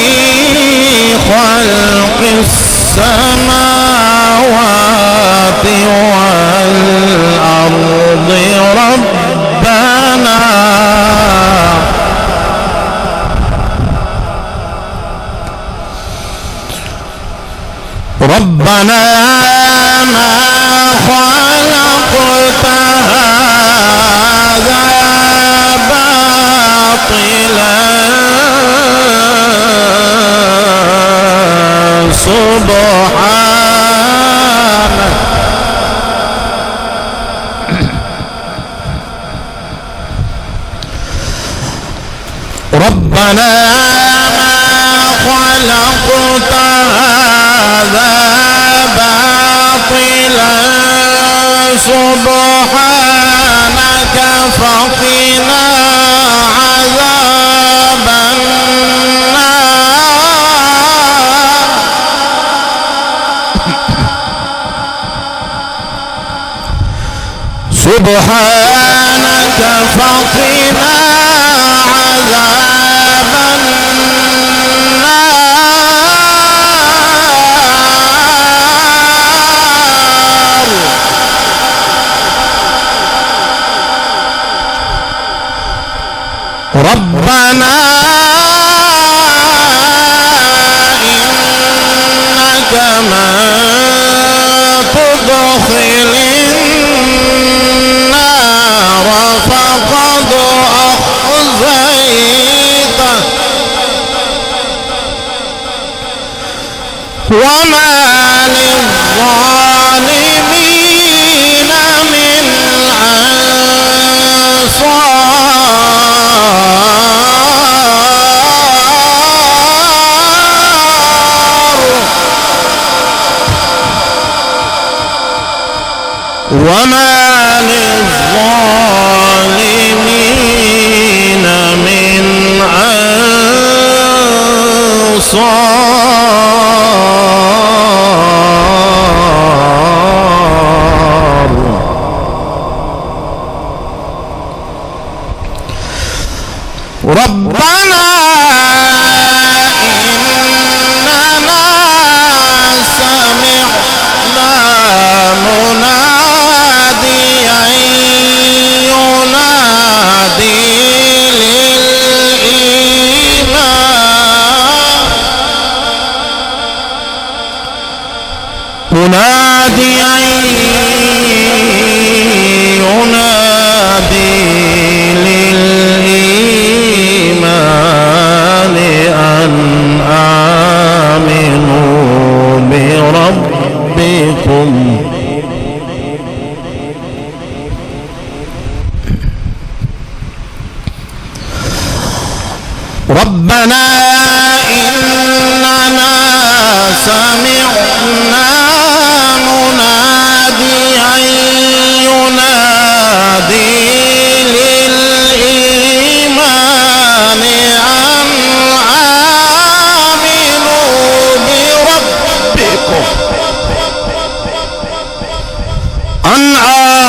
Speaker 6: خلق السماوات والأرض ربنا ما خلقت هذا باطلا سبحانك ربنا ما خلقت هذا باطلا سبحانك فقنا عذاب النار سبحانك فقنا عذاب النار ربنا إنك من تدخل النار فقد أخزيته وما للظالمين من وما للظالمين من أنصار ربنا إننا سمعنا مناديا ينادي للإيمان مناديا ينادي للإيمان أن آمنوا بربكم ربنا إننا سمعنا مناديا ينادي للإيمان أن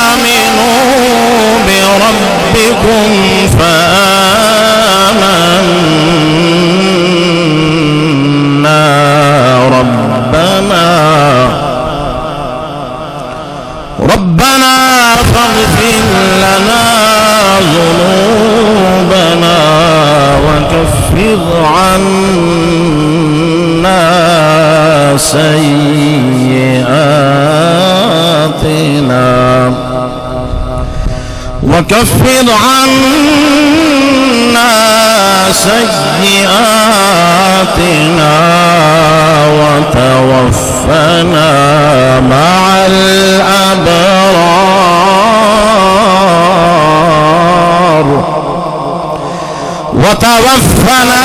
Speaker 6: آمنوا بربكم فآمنا ربنا فاغفر لنا ذنوبنا وكفر عنا سيئاتنا وتوفنا مع الأبرار وتوفنا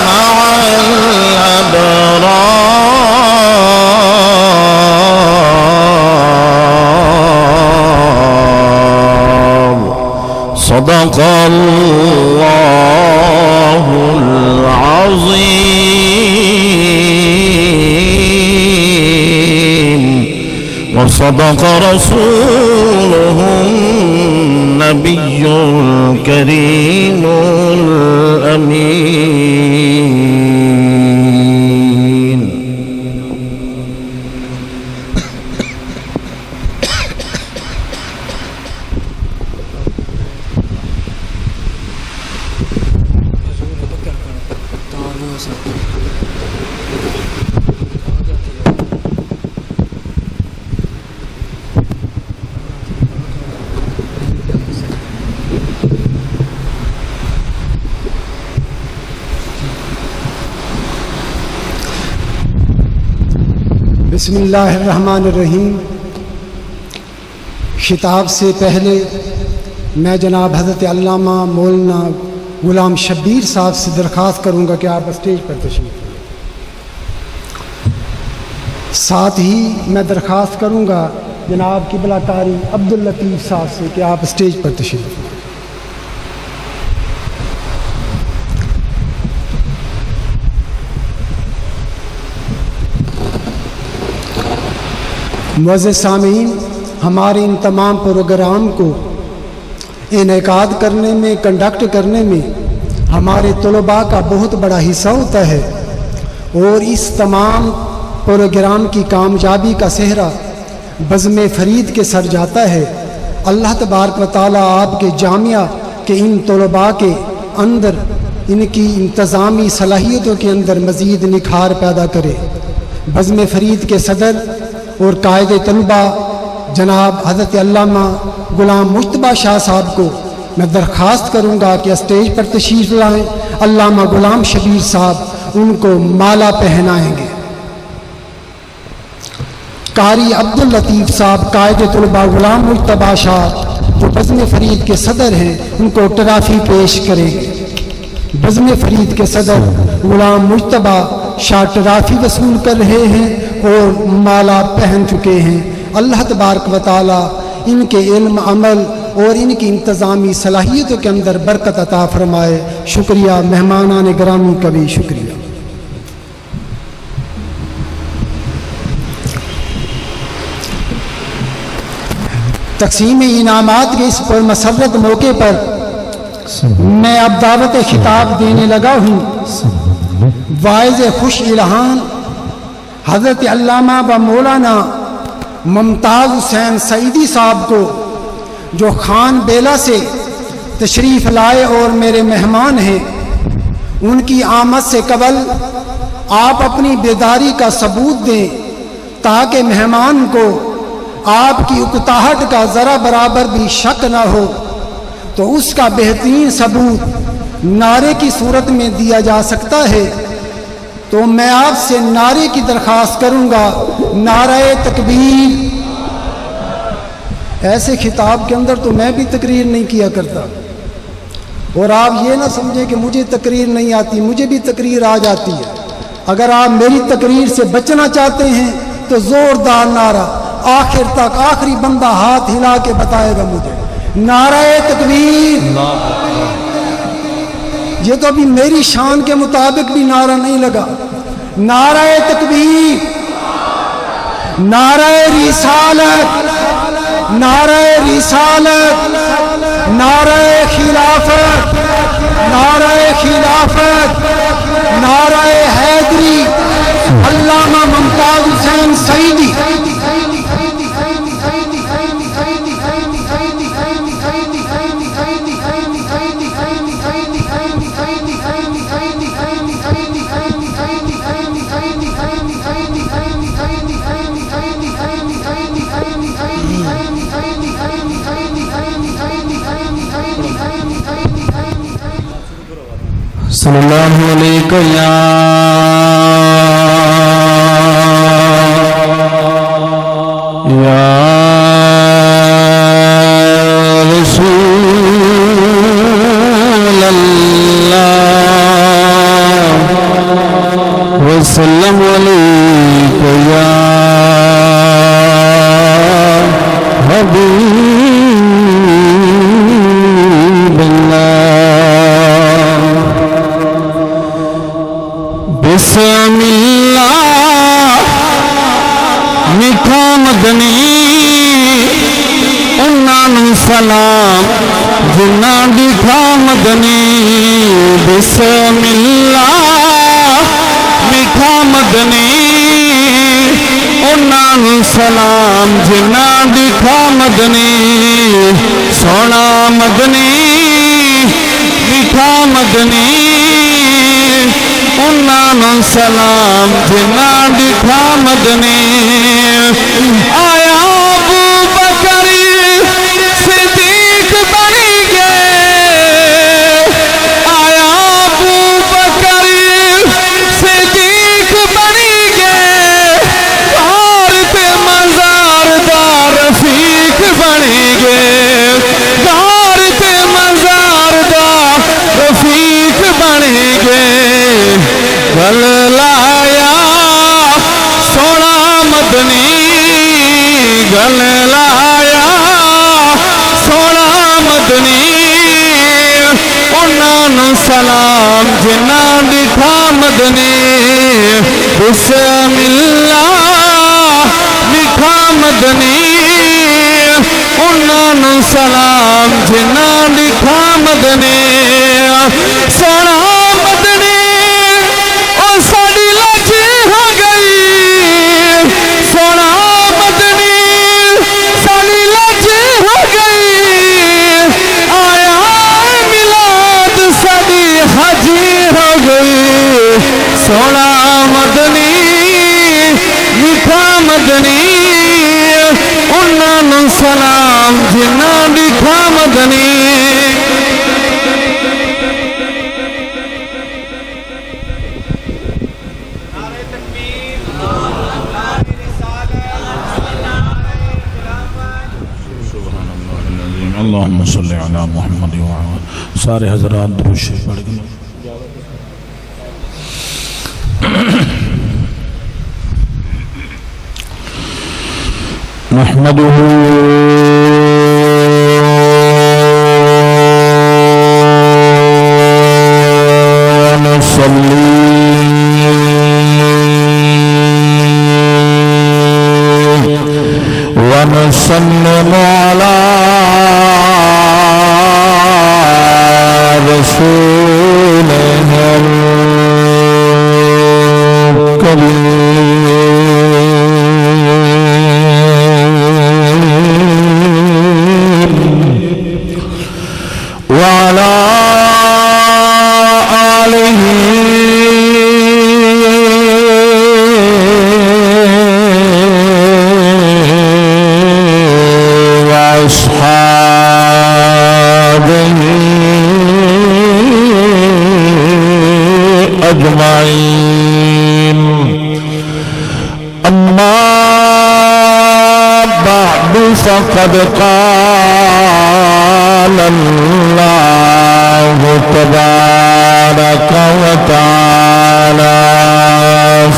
Speaker 6: مع الأبرار صدق الله العظيم وصدق رسوله النبي الكريم الأمين
Speaker 4: بسم اللہ الرحمن الرحیم۔ خطاب سے پہلے میں جناب حضرت علامہ مولانا غلام شبیر صاحب سے درخواست کروں گا کہ آپ اسٹیج پر تشریف لائیں۔ ساتھ ہی میں درخواست کروں گا جناب قبلہ قاری عبداللطیف صاحب سے کہ آپ اسٹیج پر تشریف لائیں۔ معزز سامعین، ہمارے ان تمام پروگرام کو انعقاد کرنے میں، کنڈکٹ کرنے میں ہمارے طلباء کا بہت بڑا حصہ ہوتا ہے، اور اس تمام پروگرام کی کامیابی کا سہرا بزم فرید کے سر جاتا ہے۔ اللہ تبارک و تعالیٰ آپ کے جامعہ کے ان طلباء کے اندر، ان کی انتظامی صلاحیتوں کے اندر مزید نکھار پیدا کرے۔ بزم فرید کے صدر اور قائد طلبہ جناب حضرت علامہ غلام مجتبیٰ شاہ صاحب کو میں درخواست کروں گا کہ اسٹیج پر تشریف لائیں۔ علامہ غلام شبیر صاحب ان کو مالا پہنائیں گے۔ قاری عبداللطیف صاحب قائد طلبہ غلام مجتبیٰ شاہ جو بزم فرید کے صدر ہیں، ان کو ٹرافی پیش کریں گے۔ بزم فرید کے صدر غلام مجتبیٰ شاہ ٹرافی وصول کر رہے ہیں اور مالا پہن چکے ہیں۔ اللہ تبارک و تعالی ان کے علم، عمل اور ان کی انتظامی صلاحیتوں کے اندر برکت عطا فرمائے۔ شکریہ مہمانان گرامی کا بھی شکریہ۔ تقسیم انعامات کے اس پر مسرت موقع پر میں اب دعوت خطاب دینے لگا ہوں۔ واعظ خوش الہان حضرت علامہ و مولانا ممتاز حسین سعیدی صاحب کو، جو خان بیلا سے تشریف لائے اور میرے مہمان ہیں، ان کی آمد سے قبل آپ اپنی بیداری کا ثبوت دیں تاکہ مہمان کو آپ کی اکتاہٹ کا ذرا برابر بھی شک نہ ہو۔ تو اس کا بہترین ثبوت نعرے کی صورت میں دیا جا سکتا ہے۔ تو میں آپ سے نعرے کی درخواست کروں گا، نعرہ تکبیر۔ ایسے خطاب کے اندر تو میں بھی تقریر نہیں کیا کرتا، اور آپ یہ نہ سمجھیں کہ مجھے تقریر نہیں آتی، مجھے بھی تقریر آ جاتی ہے۔ اگر آپ میری تقریر سے بچنا چاہتے ہیں تو زوردار نعرہ، آخر تک آخری بندہ ہاتھ ہلا کے بتائے گا مجھے، نعرہ تکبیر۔ یہ تو ابھی میری شان کے مطابق بھی نعرہ نہیں لگا۔ نعرہ تکبیر، نعرہ رسالت، نعرہ رسالت، نعرہ خلافت، نعرہ خلافت، نعرہ حیدری، علامہ ممتاز حسین سعیدی۔
Speaker 2: صلی اللہ علیہ یا رسول اللہ وسلم علیہ یا حبیب اللہ۔ بسم اللہ میٹھا مدنی انہوں سلام جنہ ڈٹھا مدنی۔ بسم اللہ میٹھا مدنی انہوں سلام جنہ ڈٹھا مدنی۔ سونا مدنی میٹھا مدنی انہوں سلام جنہ ڈٹھا مدنی۔ آیا ابو بکر صدیق بنی گئے، آیا ابو بکر صدیق بنی گئے، غار تے مزار دا رفیق بنی گئے، غار تے مزار دا رفیق بنی گئے۔ گل لایا سونا مدنی، گل لایا سونا مدنی انہوں سلام جنہ ڈٹھا مدنی۔ بسم اللہ میٹھا مدنی انہوں سلام جنہ ڈٹھا مدنی۔ سونا مدنی اور ساڑی لج ہو گئی، سونا مدنی ساڑی لج ہو گئی، آیا میلاد ساڑی حجی ہو گئی۔ سونا مدنی میٹھا مدنی انہوں سلام جنہ ڈٹھا مدنی۔
Speaker 5: اللہم صلی علی محمد وعلا۔ سارے حضرات درود شریف پڑھ گئے۔ نحمده
Speaker 6: وعلى آله وأصحابه أجمعين. أما بعد فقد قال الله تبارك وتعالى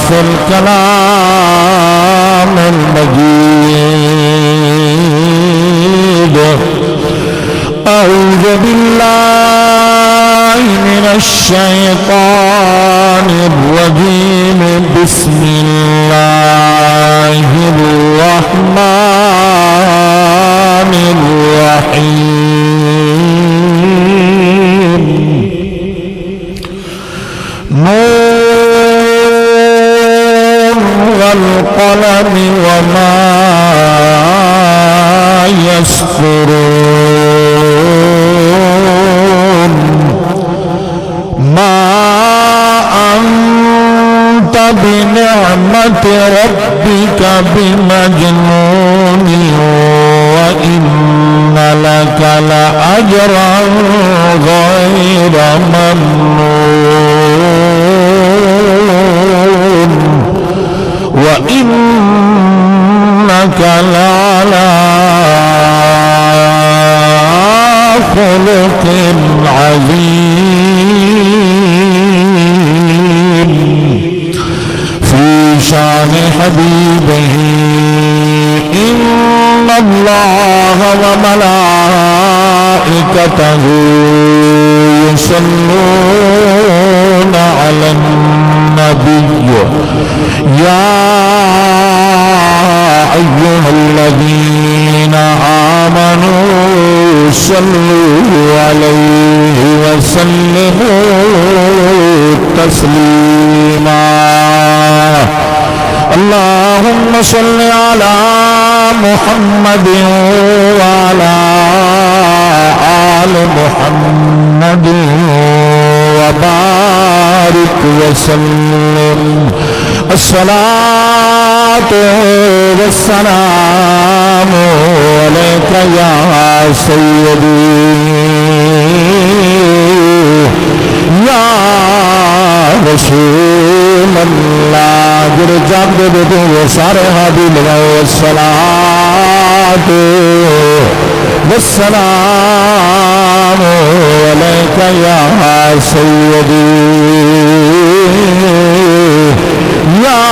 Speaker 6: في الكلام المجيد: أعوذ بالله من الشيطان الرجيم. بسم الله الرحمن الرحيم. نون والقلم وما يسطرون. ما أنت بنعمة ربك بمجنون وإن لك لأجرا غير ممنون وإنك لعلى خلق عظيم. في شان حبيبه إن الله وملائكته يصلون على النبي يا أيها الذين آمنوا صلوا عليه وسلموا تسليما. اللهم صل على محمد وعلى آل محمد وبارك وسلم. الصلاة والسلام عليك يا سيدي يا رسول اللہ. گر جب دو سارے حبیب والصلاة والسلام عليك يا سيدي يا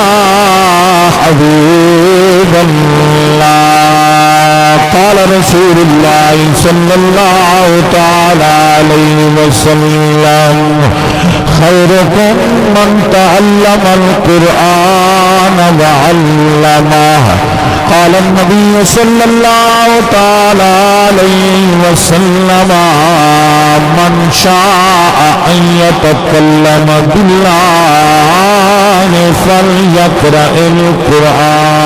Speaker 6: حبيب الله. قال رسول الله صلى الله تعالى عليه وسلم: خيركم من تعلم القرآن وعلمه. قال النبي صلى الله تعالى عليه وسلم: من شاء أن يتكلم بالله فليقرأ القرآن.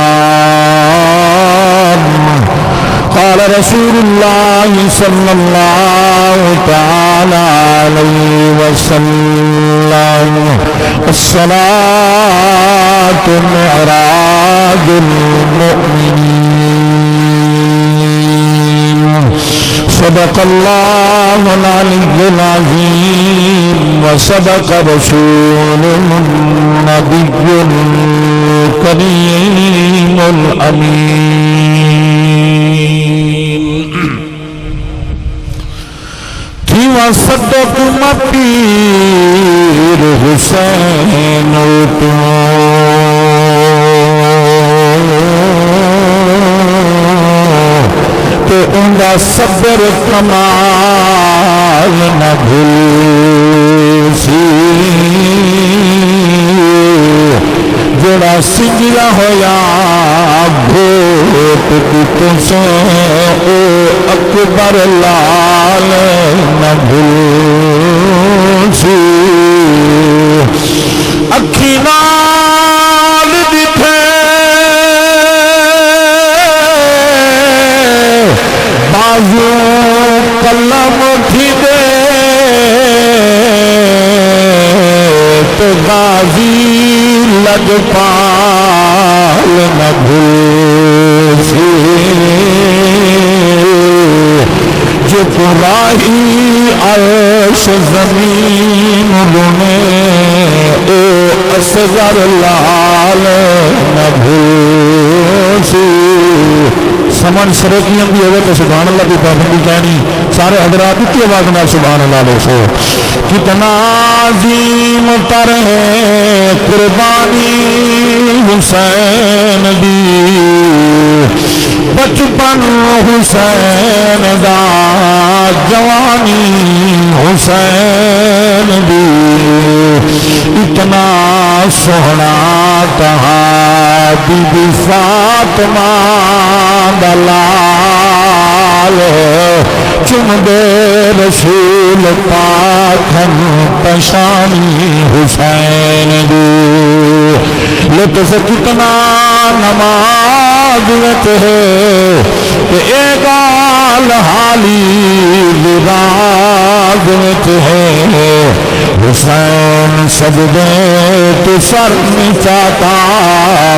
Speaker 6: قال رسول الله صلى الله تعالى عليه وسلم: الصلاة معراج المؤمنين. صدق الله العلي العظيم وصدق رسوله النبي الكريم الأمين. وصدق مپیر حسین تو ان کا صبر کمال نہ بھوسی. جڑا سنجلا ہویا بھوت تسے او اکبر لال نہ بھوسی. غازی لجپال نہ بھوسی جو راہی عرش زمین بنے او اصغر لال نہ بھوسی سمن سرکیاں بھی ہوئے تو سبحان اللہ کی پابندی کہنی سارے حضرات کی آواز میں سبحان اللہ لو سو کتنا عظیم تر ہے قربانی حسین دی بچپن حسین دا جوانی حسین دی اتنا سونا کہاں بی بی فاطمہ دلال چم دے رسول پاک ہم پشانی حسین دی لطف کتنا نماز وچ ہے کہ اے گال حالی راز وچ ہے حسین سجدے تو سر نہیں چاہتا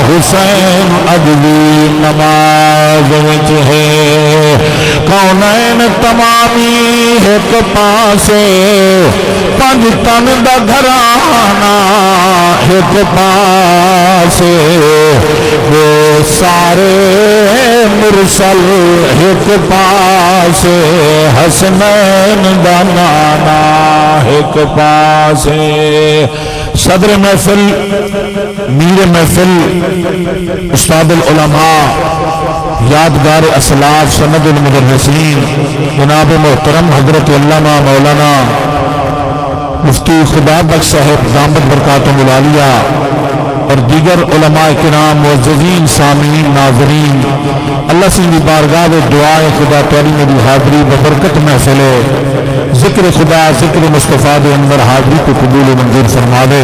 Speaker 6: حسین اگلی نماز وچ ہے کونین تمامی ایک پاسے پنج تن دا گھرانا ایک پاسے وہ سارے مرسل ایک پاسے حسنین دا نانا ایک پاسے صدر محفل میر محفل استاد العلماء یادگار اسلاف سند المدرسین جناب محترم حضرت علامہ مولانا مفتی خدا بخش صاحب دامت برکاتہم العالیہ اور دیگر علماء کرام معززین سامعین ناظرین اللہ سے بارگاہ دعائے خدا تعالی میری حاضری ببرکت محفل ذکر خدا ذکر مصطفیٰ دے اندر حاضری کو قبول و منظور فرما دے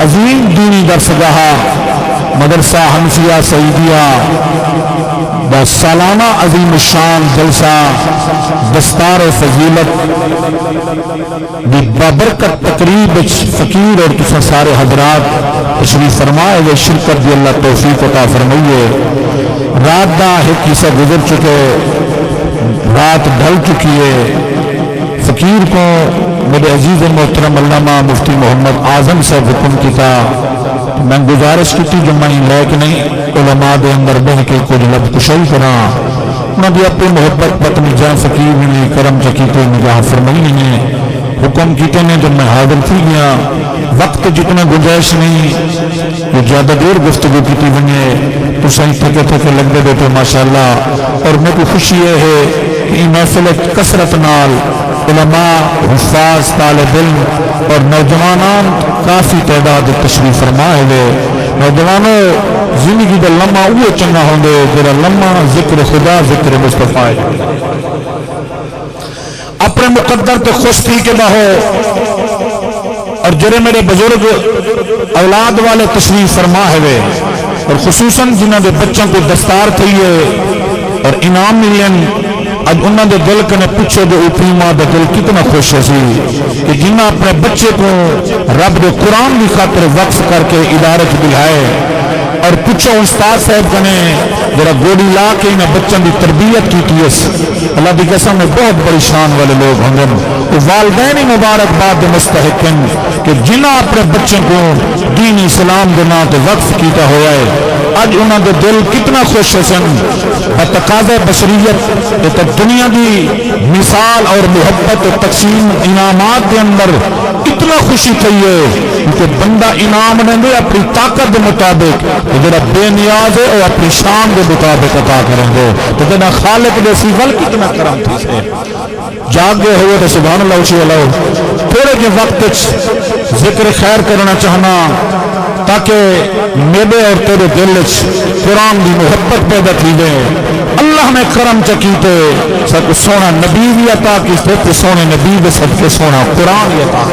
Speaker 6: عظیم دینی درسگاہ مدرسہ حنفیہ سعیدیہ بس سالانہ عظیم الشان جلسہ دستار فضیلت دی بابرکت تقریب فقیر اور تسا سارے حضرات تشریف فرمائے وہ شرکت دی اللہ توفیق عطا فرمائیے رات دا ایک حصہ گزر چکے رات ڈھل چکی ہے فقیر کو میرے عزیز محترم علامہ مفتی محمد اعظم صاحب حکم کیتا میں گزارش کی تھی جو میں لیک نہیں علماء دے اندر بہ کے کچھ لب کشائی کرا انہوں نے اپنی محبت پتنی جان فقیر نے کرم چکیتے نگاہ فرمائی نے حکم کیتے نے جب میں حاضر تھی گیا وقت جتنا گنجائش نہیں جو زیادہ دیر گفتگو کیتی بنے تو صحیح تھکے تھکے لگ دے دیتے ماشاءاللہ اور میں کو خوشی یہ ہے کہ یہ محفل کثرت نال علماء حفاظ طالب علم اور نوجوانان کافی تعداد تشریف فرمائے ہوئے نوجوانوں زندگی دا لمحہ وہ چنگا ہوں گے جرا لمحہ ذکر خدا ذکر مصطفیٰ اپنے مقدر تے خوش تھی کے بہو اور جرے میرے بزرگ اولاد والے تشریف فرما ہوئے اور خصوصاً جنہاں دے بچوں کو دستار تھئیے اور انعام ملین اج انہاں دے دل کنے پچھے دے اوپری ماں دے دل کتنا خوش ہے سی کہ جنہاں اپنے بچے کو رب دے قرآن کی خاطر وقف کر کے ادارے چ دلائے اور پچھو استاد صاحب کنے ذرا گوڑی لا کے انہیں بچوں کی تربیت کی تیس اللہ دی قسم میں بہت بڑی شان والے لوگ ہوں گے والدین مبارک باد مستحقن کہ جنہاں اپنے بچوں کو دین اسلام دے نام تے وقف کیتا ہوا ہے اج انہاں دے دل کتنا خوش سن بتقاضۂ بشریت کہ دنیا دی مثال اور محبت و تقسیم انعامات کے اندر اتنا خوشی تھی ہے کہ بندہ انعام نے دے اپنی طاقت کے مطابق جڑا بے نیاز ہے وہ اپنی شان کے مطابق عطا کریں گے تو جنا خالق دے سیول کتنا کرم تھی سے جاگے ہوئے تو سبحان اللہ اچھی اللہ تھوڑے کے وقت ذکر خیر کرنا چاہنا تاکہ میرے اور تیرے دل قرآن کی محبت پیدا کی دے اللہ نے کرم چکیتے سب سونا نبی بھی عطا کی سونے نبی بھی سب کے سونا قرآن بھی عطا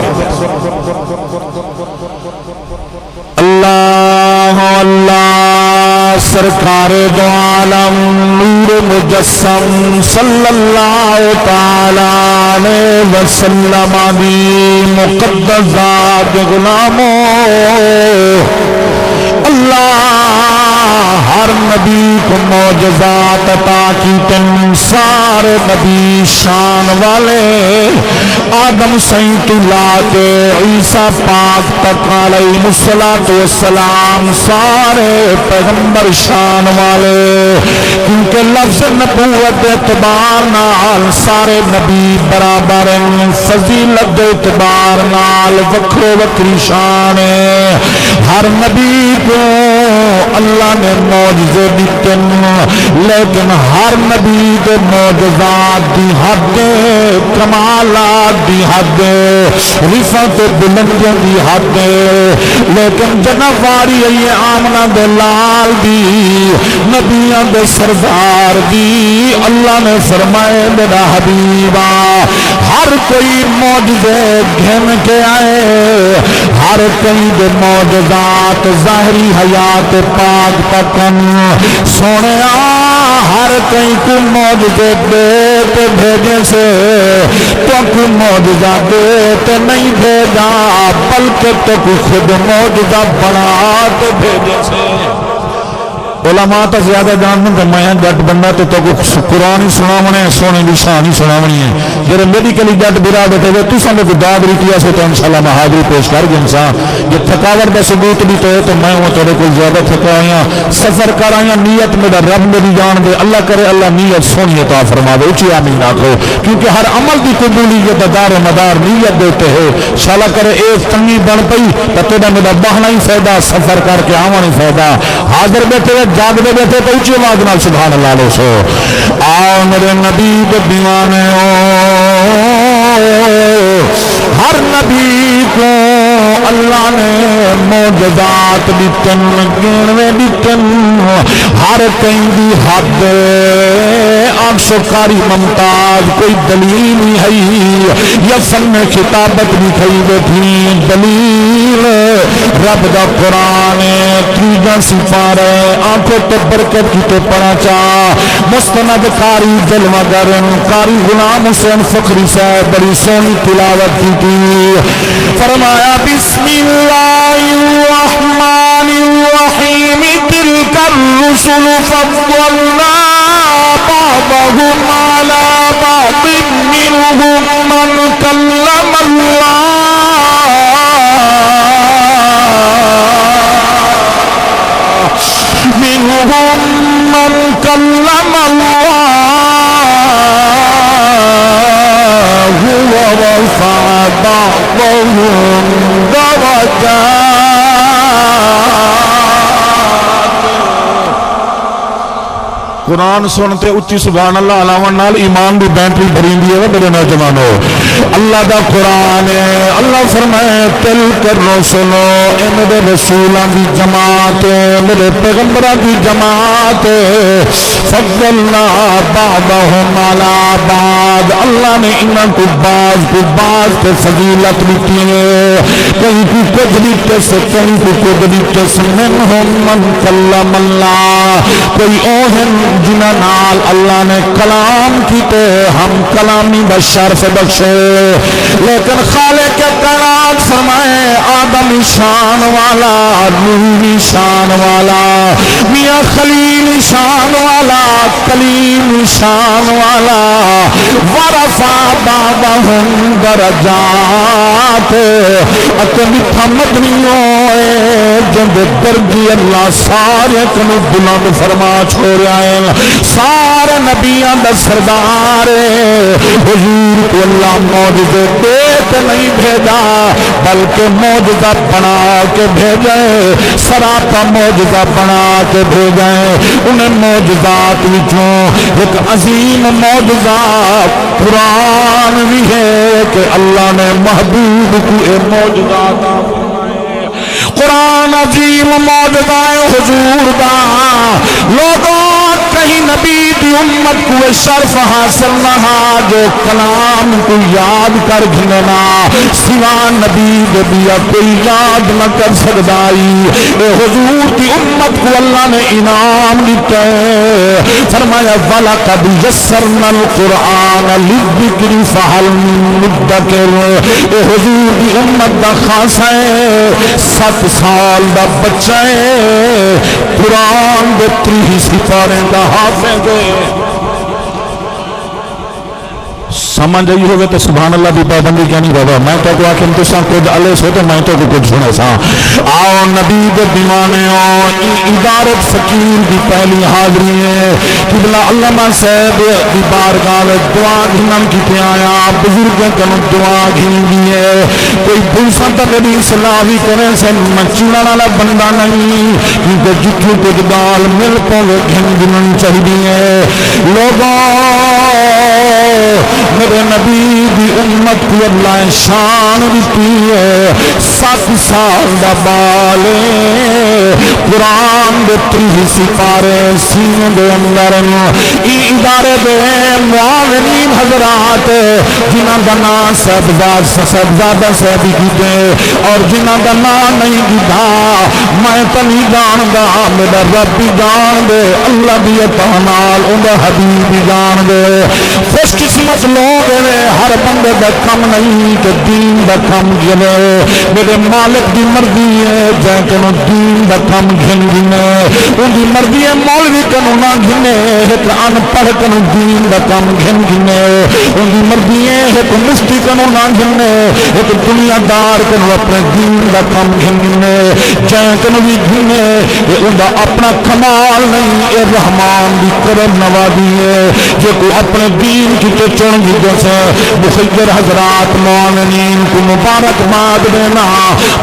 Speaker 6: اللہ اللہ سرکار دو عالم نور مجسم صلی اللہ تعالی علیہ وسلم دی مقدس ذات غلاموں اللہ ہر نبی کو معجزات عطا کی تن سارے نبی شان والے آدم سائیں تو لا کے عیسیٰ پاک تک علیہ السلام سارے پیغمبر شان والے کیونکہ لفظ نبوت اعتبار نال سارے نبی برابر ہیں فضیلت اعتبار نال وکھرو وکری شان ہے ہر نبی کو اللہ نے معجزے دیتے لیکن ہر نبی کے معجزات دی حد کمالات دی حد رفعت بلندیاں دی حد لیکن جناب واری ہے آمنہ دے لال دی نبیاں دے سردار دی اللہ نے فرمائے میرا حبیبا ہر کوئی معجزے گھن کے آئے ہر کوئی دے معجزات ظاہری حیات پاک تکن سونے ہر کئی کو معجزے دیتے بھیجے سے تو کو معجزہ دیتے نہیں بھیجا بلکہ تو کو خود معجزہ بناتے بھیجے سے علماء تو زیادہ جانتے ہیں میں جٹ بندہ تو قرآن ہی سناونے سونے کی شان ہی سناونی ہے جب میڈیکلی جٹ برا بیٹھے ہوئے تو سامنے کوئی داد ریٹیا سے تو انشاءاللہ میں حاضری پیش کر گیا انسان یہ تھکاوٹ کا ثبوت بھی تو ہے تو میں وہ تیرے کو زیادہ تھکا آیا سفر کر آیا نیت میرا رب میری جان دے اللہ کرے اللہ نیت سونی عطا فرما دے اچھی آمین آکھو کیونکہ ہر عمل کی قبولیت دار و مدار نیت دیتے ہے شالا کرے ایک تنگی بن پئی تو تیرا میرا بہنا ہی فائدہ سفر کر کے آواں ہی فائدہ حاضر بیٹھے جاگ دے بیٹھے تو اچھی آواز نال سبحان اللہ لو سو آؤ میرے نبی دے دیوانے ہر نبی کو اللہ نے معجزات دیتن گنوے دیتن ہر کہیں دی حد آنکھ سکاری ممتاز کوئی دلیل نہیں ہے یا فن خطابت بھی کھئی بیٹھی دلیل رب دا قرآن تریجا سفارے آنکھوں تو برکت کی تو پڑھا چاہ مستند قاری جلوہ گرن قاری غلام حسین فخری صاحب بڑی سونی تلاوت کی تھی فرمایا بسم اللہ الرحمن الرحیم تلک الرسل فضلنا بعضهم على بعض منهم من کلم اللہ منهم من کلم اللہ ورفع بعضهم درجات قرآن سنتے اچھی سبحان اللہ علاوہ نال ایمان دی بینٹری بھری دی ہے میرے نوجوانوں اللہ دا قرآن ہے اللہ فرمائے تل کر رسولو اے میرے رسولان دی جماعت میرے پیغمبران دی جماعت فضلنا بعضهم على بعض اللہ نے انہاں کو بعض کے فضیلت دیتی ہے کہیں کو کچھ دیتے سے کہیں کو کچھ دیتے سے منہم من کلم اللہ کوئی اوہن جنہ نال اللہ نے کلام کیتے ہم کلامی بشرف بخشے لیکن خالق کائنات فرمائے آدم شان والا نوح شان والا میاں خلیل شان والا کلیم شان والا ورفع بعضهم درجات اتے میٹھا مدنی ہوئے جب درجی اللہ سارے کنو بلند فرما چھوڑے آئے سارے نبیاں دا سردار حضور کو اللہ معجزے دیتے نہیں بھیجا بلکہ معجزہ بنا کے بھیجے سراپا معجزہ بنا کے بھیجے انہیں معجزات وچوں ایک عظیم معجزہ قرآن بھی ہے کہ اللہ نے محبوب کو اے معجزات قرآن عظیم معجزہ حضور دا لوگوں نہیں نبی دی امت کو شرف حاصل نہ جو کلام کو یاد کر گھننا سوا نبی دیا کوئی یاد نہ کر سکدائی اے حضور کی امت کو اللہ نے انعام دیتا ہے فرمایا وَلَقَدْ يَسَّرْنَا الْقُرْآنَ لِلذِّكْرِ فَهَلْ مِن مُدَّكِرٍ اے حضور کی امت دا خاص ہے 7 سال دا بچہ ہے قرآن دے 30 سپارے دا حافظ ہے سمجھ آئی ہوگے تو سبحان اللہ دی پابندی کیا نہیں بابا میں تو کو آخر تساں خود علیہ سو تو میں تو کو کچھ سنے سا آؤ نبی دے دیوانے آؤ ادارت فقیر دی پہلی حاضری ہے قبلہ علامہ صاحب دی بارگاہ دعا گھنم کی تے آیا بزرگوں کنو دعا گھن دی ہے کوئی بھوسا تا نبی صلاح بھی کرے سے مچینا والا بندہ نہیں کیونکہ جتھو کچھ دال مل کو گھن گھنن چاہیے ہے لوگوں میرے نبی دی امت کو اللہ شان دیتی ہے 7 سال دا بالے قرآن دے 30 سپارے سینے دے اندر ادارے دے معاونین حضرات جنہاں دا نام صاحبزادہ صاحبی کیتے اور جنہاں دا نام نہیں کیتا میں تو نہیں جاندا میرا رب بھی جان دے اللہ دی عطا نال اوندا حبیب بھی جان دے خوش قسمت لوگ ہر بندے دا کم نہیں کہ دین دا کم گنے میرے مالک دی مرضی ہے جائے کنو دین دا کم گھن گنے ان دی مرضی ہے مولوی کنو نہ گھنے ایک ان پڑھ کنو دین دا کم گھن گنے ان دی مرضی ہے ایک مفتی کنو نہ گھنے ایک دنیا دار کنو اپنے دین دا کم گھن گنے جائے کنو بھی گھنے ان دا اپنا کمال نہیں اے رحمان دی کرم نوازی ہے جو کو اپنے دین کی تو چون گی جیسے مخیر حضرات مومنین کو مبارک باد دینا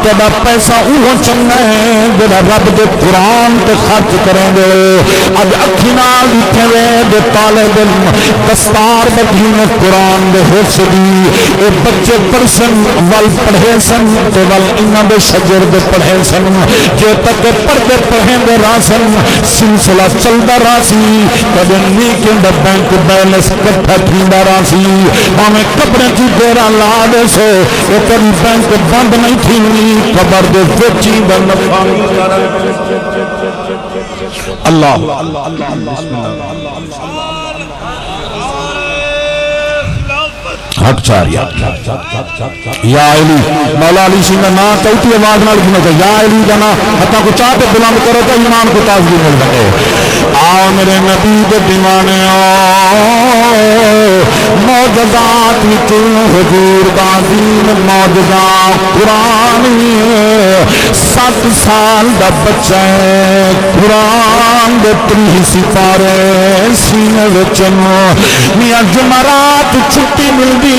Speaker 6: تیرا پیسہ اوہ چنگا ہے جیڑا رب دے قرآن تے خرچ کریں گے اب اکھینا لکھے وے دے طالب دستار بدھین قرآن دے حفظ دی اے بچے پرسن وال پڑھے سن تو وال انہاں دے شجر دے پڑھے سن جو تک پردے پڑھیں دے راسن سلسلہ چل دا راسی کبھی نیکن دا بینک بیلس کٹھا تھیندا راسی ہمیں قبریں کی دیرہ لا دے سو وہ کبھی بینک بند نہیں تھی قبر دے وچی دا نفع اللہ حق چاریا یا علی مولا علی سنگھ نا کہتی آواز نہ لکھنا چاہیے یا علی کا نا حتیٰ کو چاہتے بلند کرو تو ایمان کو تازگی مل سکے آؤ میرے نبی کے دیوانے آؤ معجزات حضور کا دین معجزات قرآن 7 سال دا بچہ ہے قرآن دے 30 سپارے سینے وچن میاں جمعرات چھٹی مل دی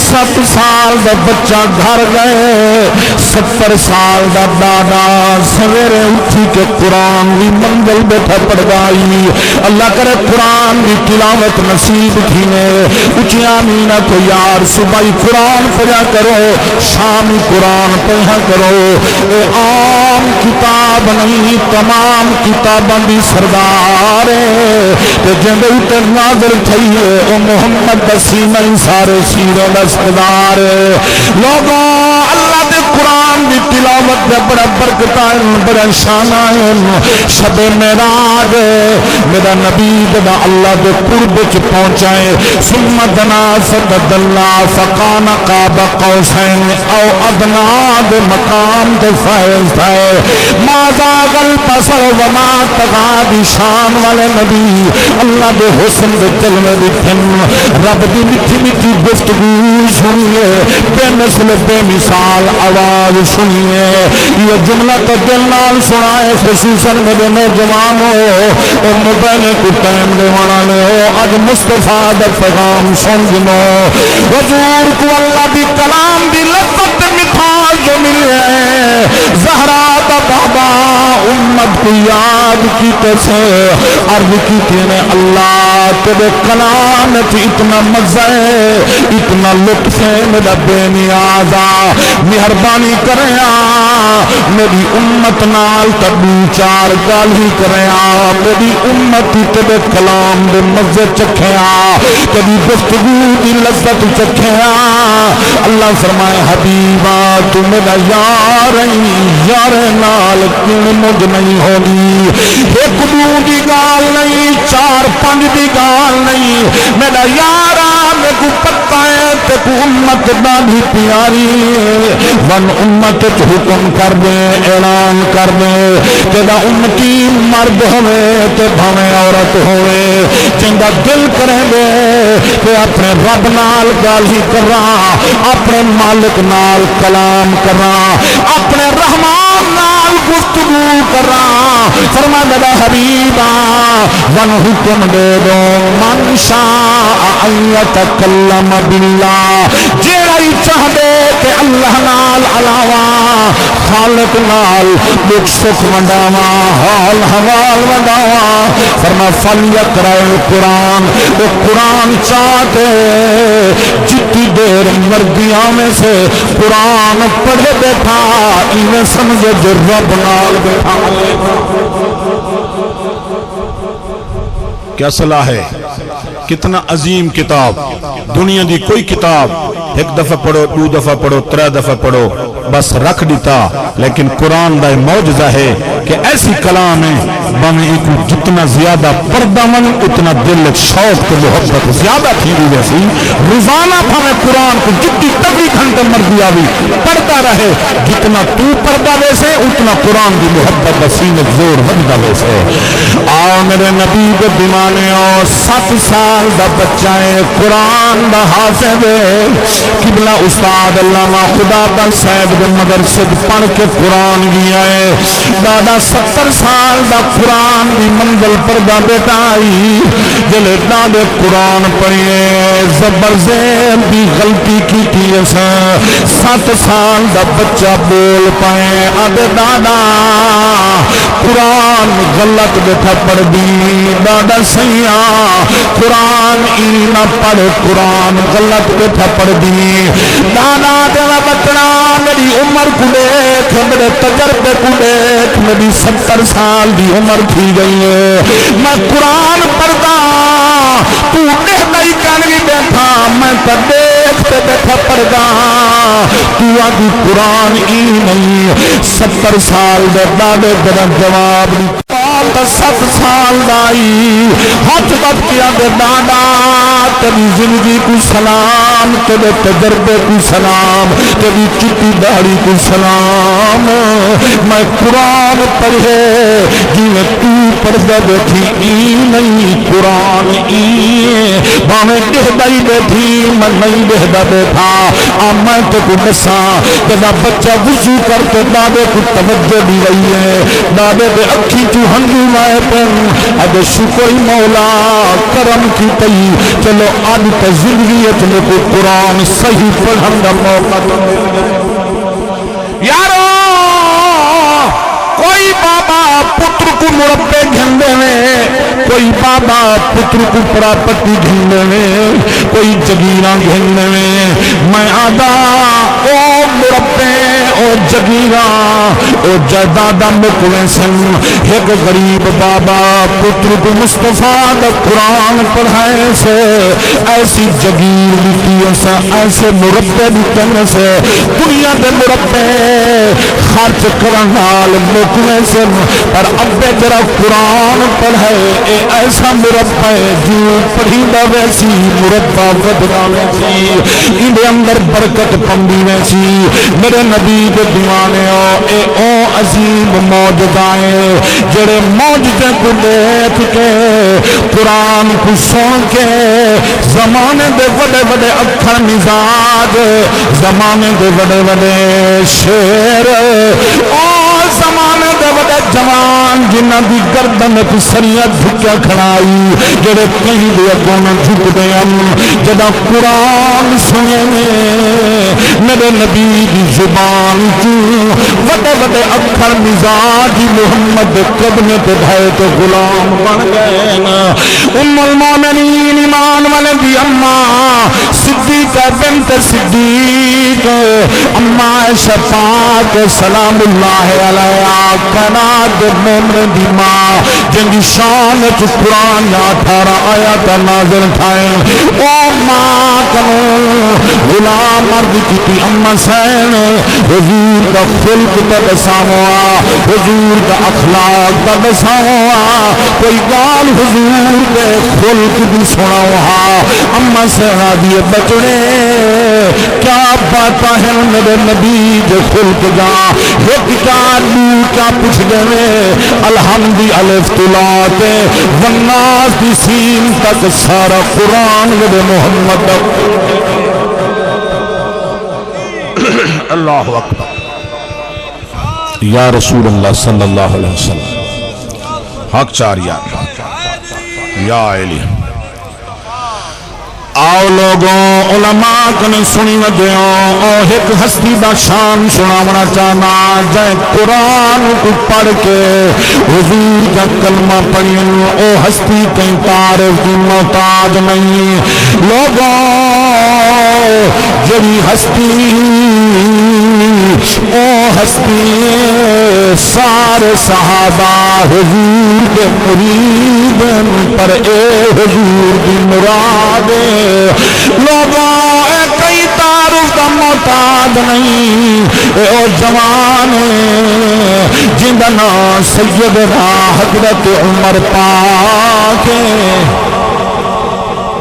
Speaker 6: 7 سال دا بچہ گھر گئے 70 سال دا دادا سویرے اٹھی کے قرآن بھی منگل بیٹھا پڑ گئی اللہ کرے قرآن بھی تلاوت نصیب کھینے اچھی آمینہ کو یار صبح قرآن پڑھا کرو شامی قرآن پڑھا کرو اے عام کتاب نہیں تمام کتاباں دی سردار تے جندے تے ناظر تھئیے او محمد بسیم سارے سیروں دا سردار لوگوں اللہ دے قرآن دی تلاوت دے بڑا برکت ہے بڑا شان ہے شب معراج میرا نبی دا اللہ دے قرب وچ پہنچائے ثم دنا فقد اللہ فقان قاب قوسین او ادنا دے مقام دے فائز ہے ما ذاق البصر وما طغى دی شان والے نبی اللہ دے حسن دے دل میں دکھن رب دی میٹھی میٹھی گفتگو سنیے بے مثل بے مثال آواز سنیے یہ جملہ تو دل نال سنائے خصوصاً میرے نوجوان ہو اور موبائل کو ٹائم دیوانا لے ہو آج مصطفیٰ دا پیغام سنجنو حضور کو اللہ دی کلام دی لذت مٹھاس جو ملے زہرا دا بابا امت کو یاد کی تیسے عرض کی تینے اللہ تیرے کلام تھی اتنا مزہ ہے اتنا لطف ہے میرا بے نیازا مہربانی کریں میری امت نال تبھی چار گل ہی کریا میری امت تیرے کلام دے مزے چکھیا کبھی گفتگو دی لذت چکھیا اللہ فرمائے حبیبا تو میرا یار یار نال کیوں مجھ نہیں ہونی ایک دو دی گال نہیں چار پانچ دی گال نہیں میرا یارا میں کو پتہ ہے تے کو امت بانی پیاری ون امت حکم کر دے اعلان کر دے تیرا امتی مرد ہوئے تے بھاویں عورت ہوئے جندا دل کریں گے کہ اپنے رب نال گل ہی کراں اپنے مالک نال کلام کراں اپنے رحمان نال گفتگو کراں فرما میرا حبیبا ون حکم دے دو من شاء ان یتکلم باللہ جیڑا ہی چاہ دے کہ اللہ نال علاوہ خالق نال دکھ سکھ ونڈاواں حال حوال ونڈاواں فرما فلیقرأ القرآن وہ قرآن چاہتے جتنی دیر مردیاں میں سے قرآن پڑھے بیٹھا انہیں سمجھے جو رب نال بیٹھا
Speaker 7: کیا صلاح ہے کتنا عظیم کتاب دنیا دی کوئی کتاب ایک دفعہ پڑھو دو دفعہ پڑھو ترے دفعہ پڑھو بس رکھ دیتا لیکن قرآن دا معجزہ ہے کہ ایسی کلام ہے بہمیں ایک جتنا زیادہ پردہ من اتنا دل شوق تو محبت زیادہ تھی دی ویسی روزانہ بہمیں قرآن کو جتنی تبھی گھنٹے مردی آوی پڑھتا رہے جتنا تو پردہ ویسے اتنا قرآن دی محبت بسین زور بندہ ویسے آؤ میرے نبی کے دیوانے اور 7 سال دا بچہ ہے قرآن دا حافظ ہے قبلہ استاد علامہ خدا دا صاحب دے مدرسے پڑھ کے قرآن گیا ہے دادا 70 سال دا قرآن دی منزل پر دا بیٹا آئی جلے دادے قرآن پڑھئے زبر زیر دی غلطی کی تھی ایسا 7 سال دا بچہ بول پائے آدھے دادا قرآن غلط بیٹھا پڑھ دی دادا سیاں قرآن ای نہ پڑھ قرآن غلط بیٹھا پڑھ دی دادا دینا بچنا میری عمر کو دیکھ میرے تجربے کو دیکھ میری 70 سال دی عمر تھی گئی ہے میں قرآن پڑھتا تو نہیں کرنی بیٹھا میں تو دیکھتے بیٹھا پڑھتا تو آدھی قرآن ای نہیں 70 سال دے دادے تیرا جواب نہیں 7 سال دائی ہاتھ بات کیا دے دادا تیری زندگی کو سلام تیرے تجربے کو سلام تیری چٹی داڑھی کو سلام میں قرآن پڑھے جنہیں تو پڑھتا بیٹھی ای نہیں قرآن ای باہیں دہدائی بیٹھی میں نہیں دہدا بیٹھا میں تو کو نسا تیرا بچہ وضو کرتے دادے کو توجہ دی رہی ہے دادے دے اکھی تو ہنگو مائے پن اب شکر مولا کرم کی تئی چلو آج تا زندگی اتنے کو قرآن صحیح پڑھن دا موقع تو یارو کوئی بابا پتر کو مربے گھندے میں کوئی بابا پتر کو پراپتی گھندے میں کوئی جگیرہ گھندے میں آدھا او مربے او جگیرہ او جدادہ مکویں سن ایک غریب بابا پتر کو مصطفیٰ دا قرآن پڑھائے سے ایسی جگیر لکھیوں سے ایسے مربے لکھنے سے دنیا دے مربے خرچ کرنال مکویں سن پر ابے تیرا قرآن پڑھائے اے ایسا مربے جو پڑھی دا ویسی مربع ودنا ویسی اندے اندر برکت پندی ویسی میرے نبی دے دیوانے اے او عظیم موجودائیں جڑے موجودے کو دیکھ کے قرآن کو سن کے زمانے دے بڑے بڑے اکھر مزاج زمانے دے بڑے بڑے شیر اور زمانے دے بڑے جوان جنہ دی گردن کی سریعت جھکیا کھڑائی جڑے کہیں دے اگونا جھک دے ہم جدا قرآن سنے میرے نبی دی زبان تو وڈے وڈے اکھر مزاج محمد قدمے پہ بھائے تو غلام بن گئے ام المومنین ایمان والے دی اماں صدیقہ صدیقہ بنت صدیق اما عائشہ پاک سلام اللہ علیہا کائنات مومن دی ماں جن دی شان وچ قرآن 18 آیات نازل تھائیں او ماں کنوں غلام مرد کی اما سین حضور دا خلق دا دساوا حضور دا اخلاق دا دساوا کوئی گال حضور دے خلق دی سناوا اما سینا دی بچڑے کیا بات ہے میرے نبی جو خلق جا ایک کیا پوچھ دے الحمدی الف طلاتے والناس دی سین تک سارا قرآن میرے محمد اللہ اکبر یا رسول اللہ صلی اللہ علیہ وسلم حق چار یا علی آؤ لوگوں علماء کنے سنی ودیوں او ایک ہستی دا شان سناونا چاہنا جائے قرآن کو پڑھ کے حضور کا کلمہ پڑھیں او ہستی کہیں تعریف کی محتاج نہیں لوگوں جبھی ہستی او ہستی سارے صحابہ حضور کے مرید پر اے حضور کی مراد لوگوں اے کئی تعارف کا محتاج نہیں اے او جوان جن کا نام سیدنا حضرت عمر پاک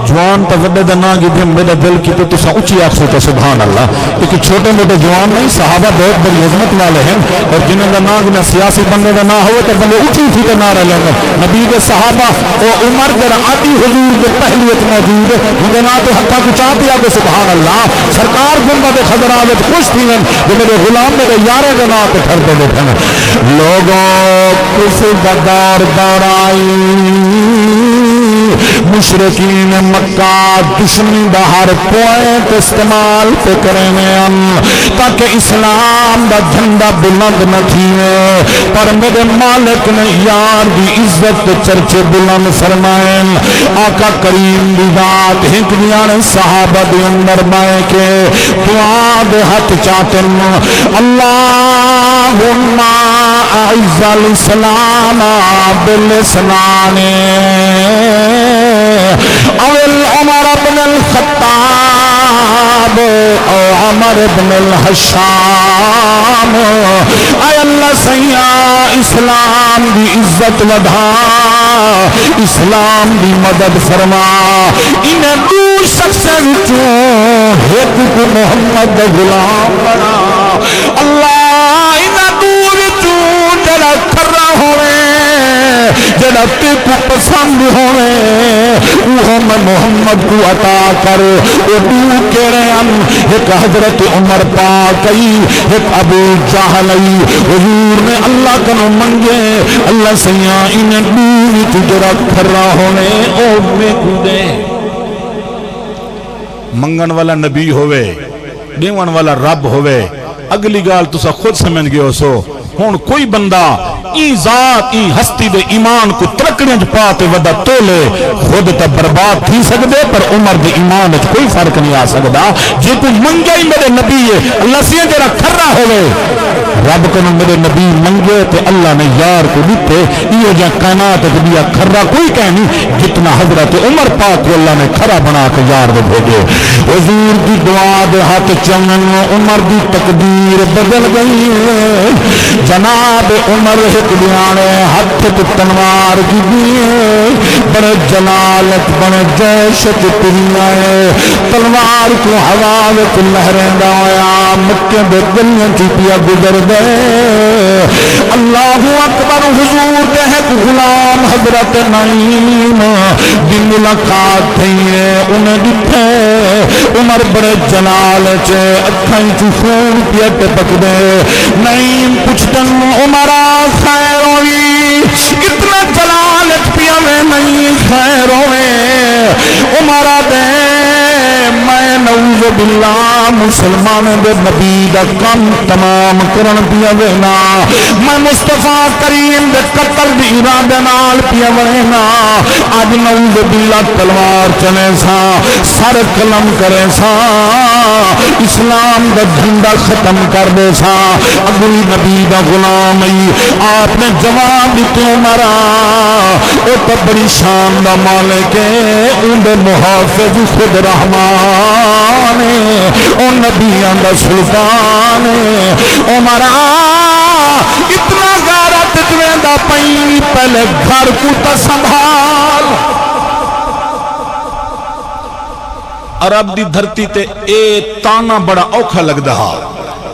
Speaker 7: جوان تا وڈے دا نام کی میرا دل کی تو تسا اچھی آخسو تو سبحان اللہ ایک چھوٹے موٹے جوان نہیں صحابہ بہت بڑی عظمت والے ہیں اور جنہوں کا نام جنہیں سیاسی بندے کا نام ہوئے تو بندے اچھی اچھی کا نعرہ لیں گے نبی کے صحابہ اور عمر جرا آتی حضور کے پہلیت موجود ہے ان کے نام تو حقا کو چاہتی آگے سبحان اللہ سرکار گنبہ دے خضرات خوش تھی ہیں جو میرے غلام میرے یارے کے نام پہ ٹھر دے دیتے ہیں لوگوں کسی بدار دارائی مشرقین مکہ دشمنی باہر پوائنٹ استعمال پہ کرنے تاکہ اسلام دا جھنڈا بلند نہ تھیے پر میرے مالک نے یار دی عزت چرچے بلند فرمائیں آقا کریم دی ذات ہنکلیاں صحابہ دی اندر بائے کے دعا دے ہاتھ چاہتن اللہم اعز الاسلام بالاسنان اول عمر بن الخطاب او عمر بن الحشام اے اللہ سیاں اسلام دی عزت ودھا اسلام دی مدد فرما انہیں دور شخص وچوں ایک کو محمد غلام بنا اللہ انہیں دور وچوں جڑا کھرا ہوئے جڑا تے کو پسند ہوئے وہ میں محمد کو عطا کر وہ دو کہہ ہم ایک حضرت عمر پاک ایک ابو جہل حضور نے اللہ کنو منگے اللہ سیاں انہیں دو تجرا کھرا ہوئے او میں کودے منگن والا نبی ہوئے دیون والا رب ہوئے اگلی گال تسا خود سمجھ گئے ہو سو ہون کوئی بندہ ای ذات ای ہستی دے ایمان کو ترکڑیں پاتے ودا تولے خود تا برباد تھی سکدے پر عمر دے ایمان کوئی فرق نہیں آ سکدا جے کو منگے ہی میرے نبی ہے اللہ سیاں جرا کھرا ہوئے رب کو میرے نبی منگے تے اللہ نے یار کو دیتے یہ جا کائنات دیا کھرا کوئی کہنی جتنا حضرت عمر پاک کو اللہ نے کھرا بنا کے یار دے بھیجے حضور دی دعا دے ہاتھ چنن عمر دی تقدیر بدل گئی جناب عمر ایک دیانے ہاتھ تنوار کی دیئے بڑے جلالت بڑے جیشت تریائے تلوار کو حوالت لہریں دایا مکہ بے دلیاں چوپیا گزر گئے اللہ اکبر حضور دے ایک غلام حضرت نعیم دی ملاقات تھئیے انہیں دکھے عمر بڑے جلالت اکھائیں چوفون پیٹ پک دے نعیم پچھتن عمرہ خیر ہوئی اتنا جلالت پیا میں نہیں خیر ہوئے عمرہ دے میں نعوذ نعوذ باللہ مسلمان دے نبی دا کم تمام کرن پیا وینا میں مصطفیٰ کریم دے قتل دی ارادے نال پیا وینا اج نعوذ باللہ تلوار چلے سا سر قلم کرے سا اسلام دا جھنڈا ختم کر دے سا اگلی نبی دا غلام ہی آپ نے جواب دیتے مرا او تو بڑی شان دا مالک ہے ان دے محافظ خود رحمان او نبیان دا سلطان او مرا اتنا غارت جویں دا پئی پہلے گھر کو تا سنبھال عرب دی دھرتی تے اے تانا بڑا اوکھا لگدا ہا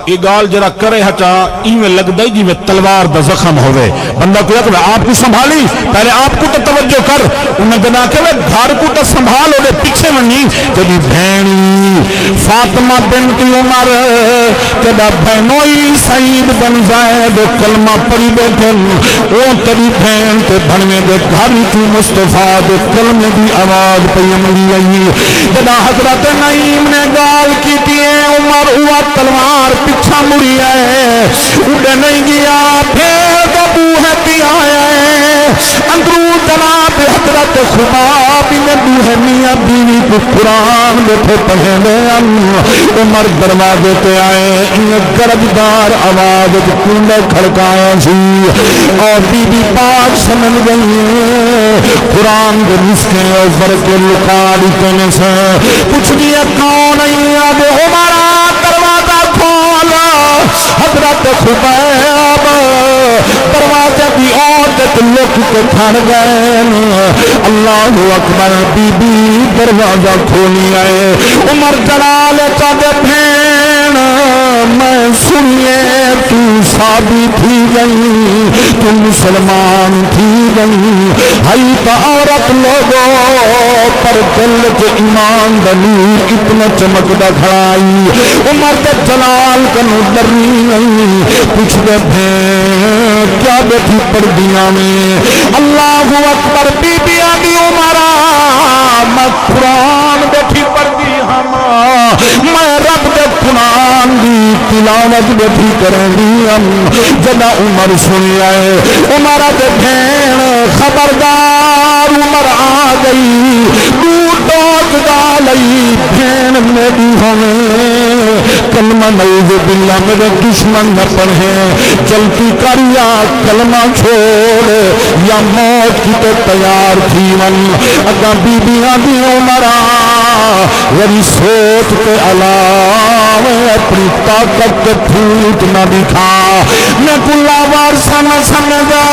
Speaker 7: یہ گال جرا کرے ہٹا ایویں لگدا ہی جویں تلوار دا زخم ہوئے بندہ کو کہ آپ کو سنبھالی پہلے آپ کو تو توجہ کر انہیں دنا کہ گھر کو تو سنبھال ہو دے پیچھے منی تیری بہنی فاطمہ بنت عمر تیرا بہنوئی سعید بن زید کلمہ پڑھی بیٹھن او تیری بہن تے بھنویں دے گھر کی مصطفیٰ دے کلمے دی آواز پہ عملی آئی جدا حضرت نعیم نے گال کی دیئے عمر ہوا تلوار پیچھا مڑی ہے اڑے نہیں گیا پھر دبو ہے پیا ہے اندرو جناب حضرت خباب نے دوہے میاں بیوی کو قرآن بیٹھے پڑھے دے عمر دروازے تے آئے انہیں گرجدار آواز کنڈے کھڑکایا سی اور بی بی پاک سمجھ گئی قرآن کے نسخے اوپر کے لکاڑی کہنے سے کچھ بھی کون نہیں اب ہمارا دروازہ کھولا حضرت خباب دروازے کی عورت لوگ کو کھڑ گئے اللہ اکبر بی بی دروازہ کھولی آئے عمر جلال چاہتے بھین میں سنیے تو ثابت تھی گئی تو مسلمان تھی گئی ہائی تو عورت لوگوں پر دل کے ایمان دلی اتنا چمکدہ کھڑائی عمر کے جلال کنو ڈری نہیں کچھ دے بھین کیا بیٹھی پردیاں میں اللہ اکبر بی بی آدھی عمرہ میں قرآن بیٹھی پردی ہم میں رب دے قرآن دی تلاوت بیٹھی کریں دی ہم جدا عمر سنی آئے عمرہ دے بھین خبردار عمر آ گئی دور دوت ڈالئی بھین میری ہمیں کلمہ نعوذ باللہ میرے دشمن نہ پڑھے جلتی کر یا کلمہ چھوڑ یا موت کی تو تیار تھی من اگا بی بی آدھی عمرہ یعنی سوچ کے علاوہ اپنی طاقت کے پھوٹ نہ دکھا میں کلا وار سمجھ سمجھا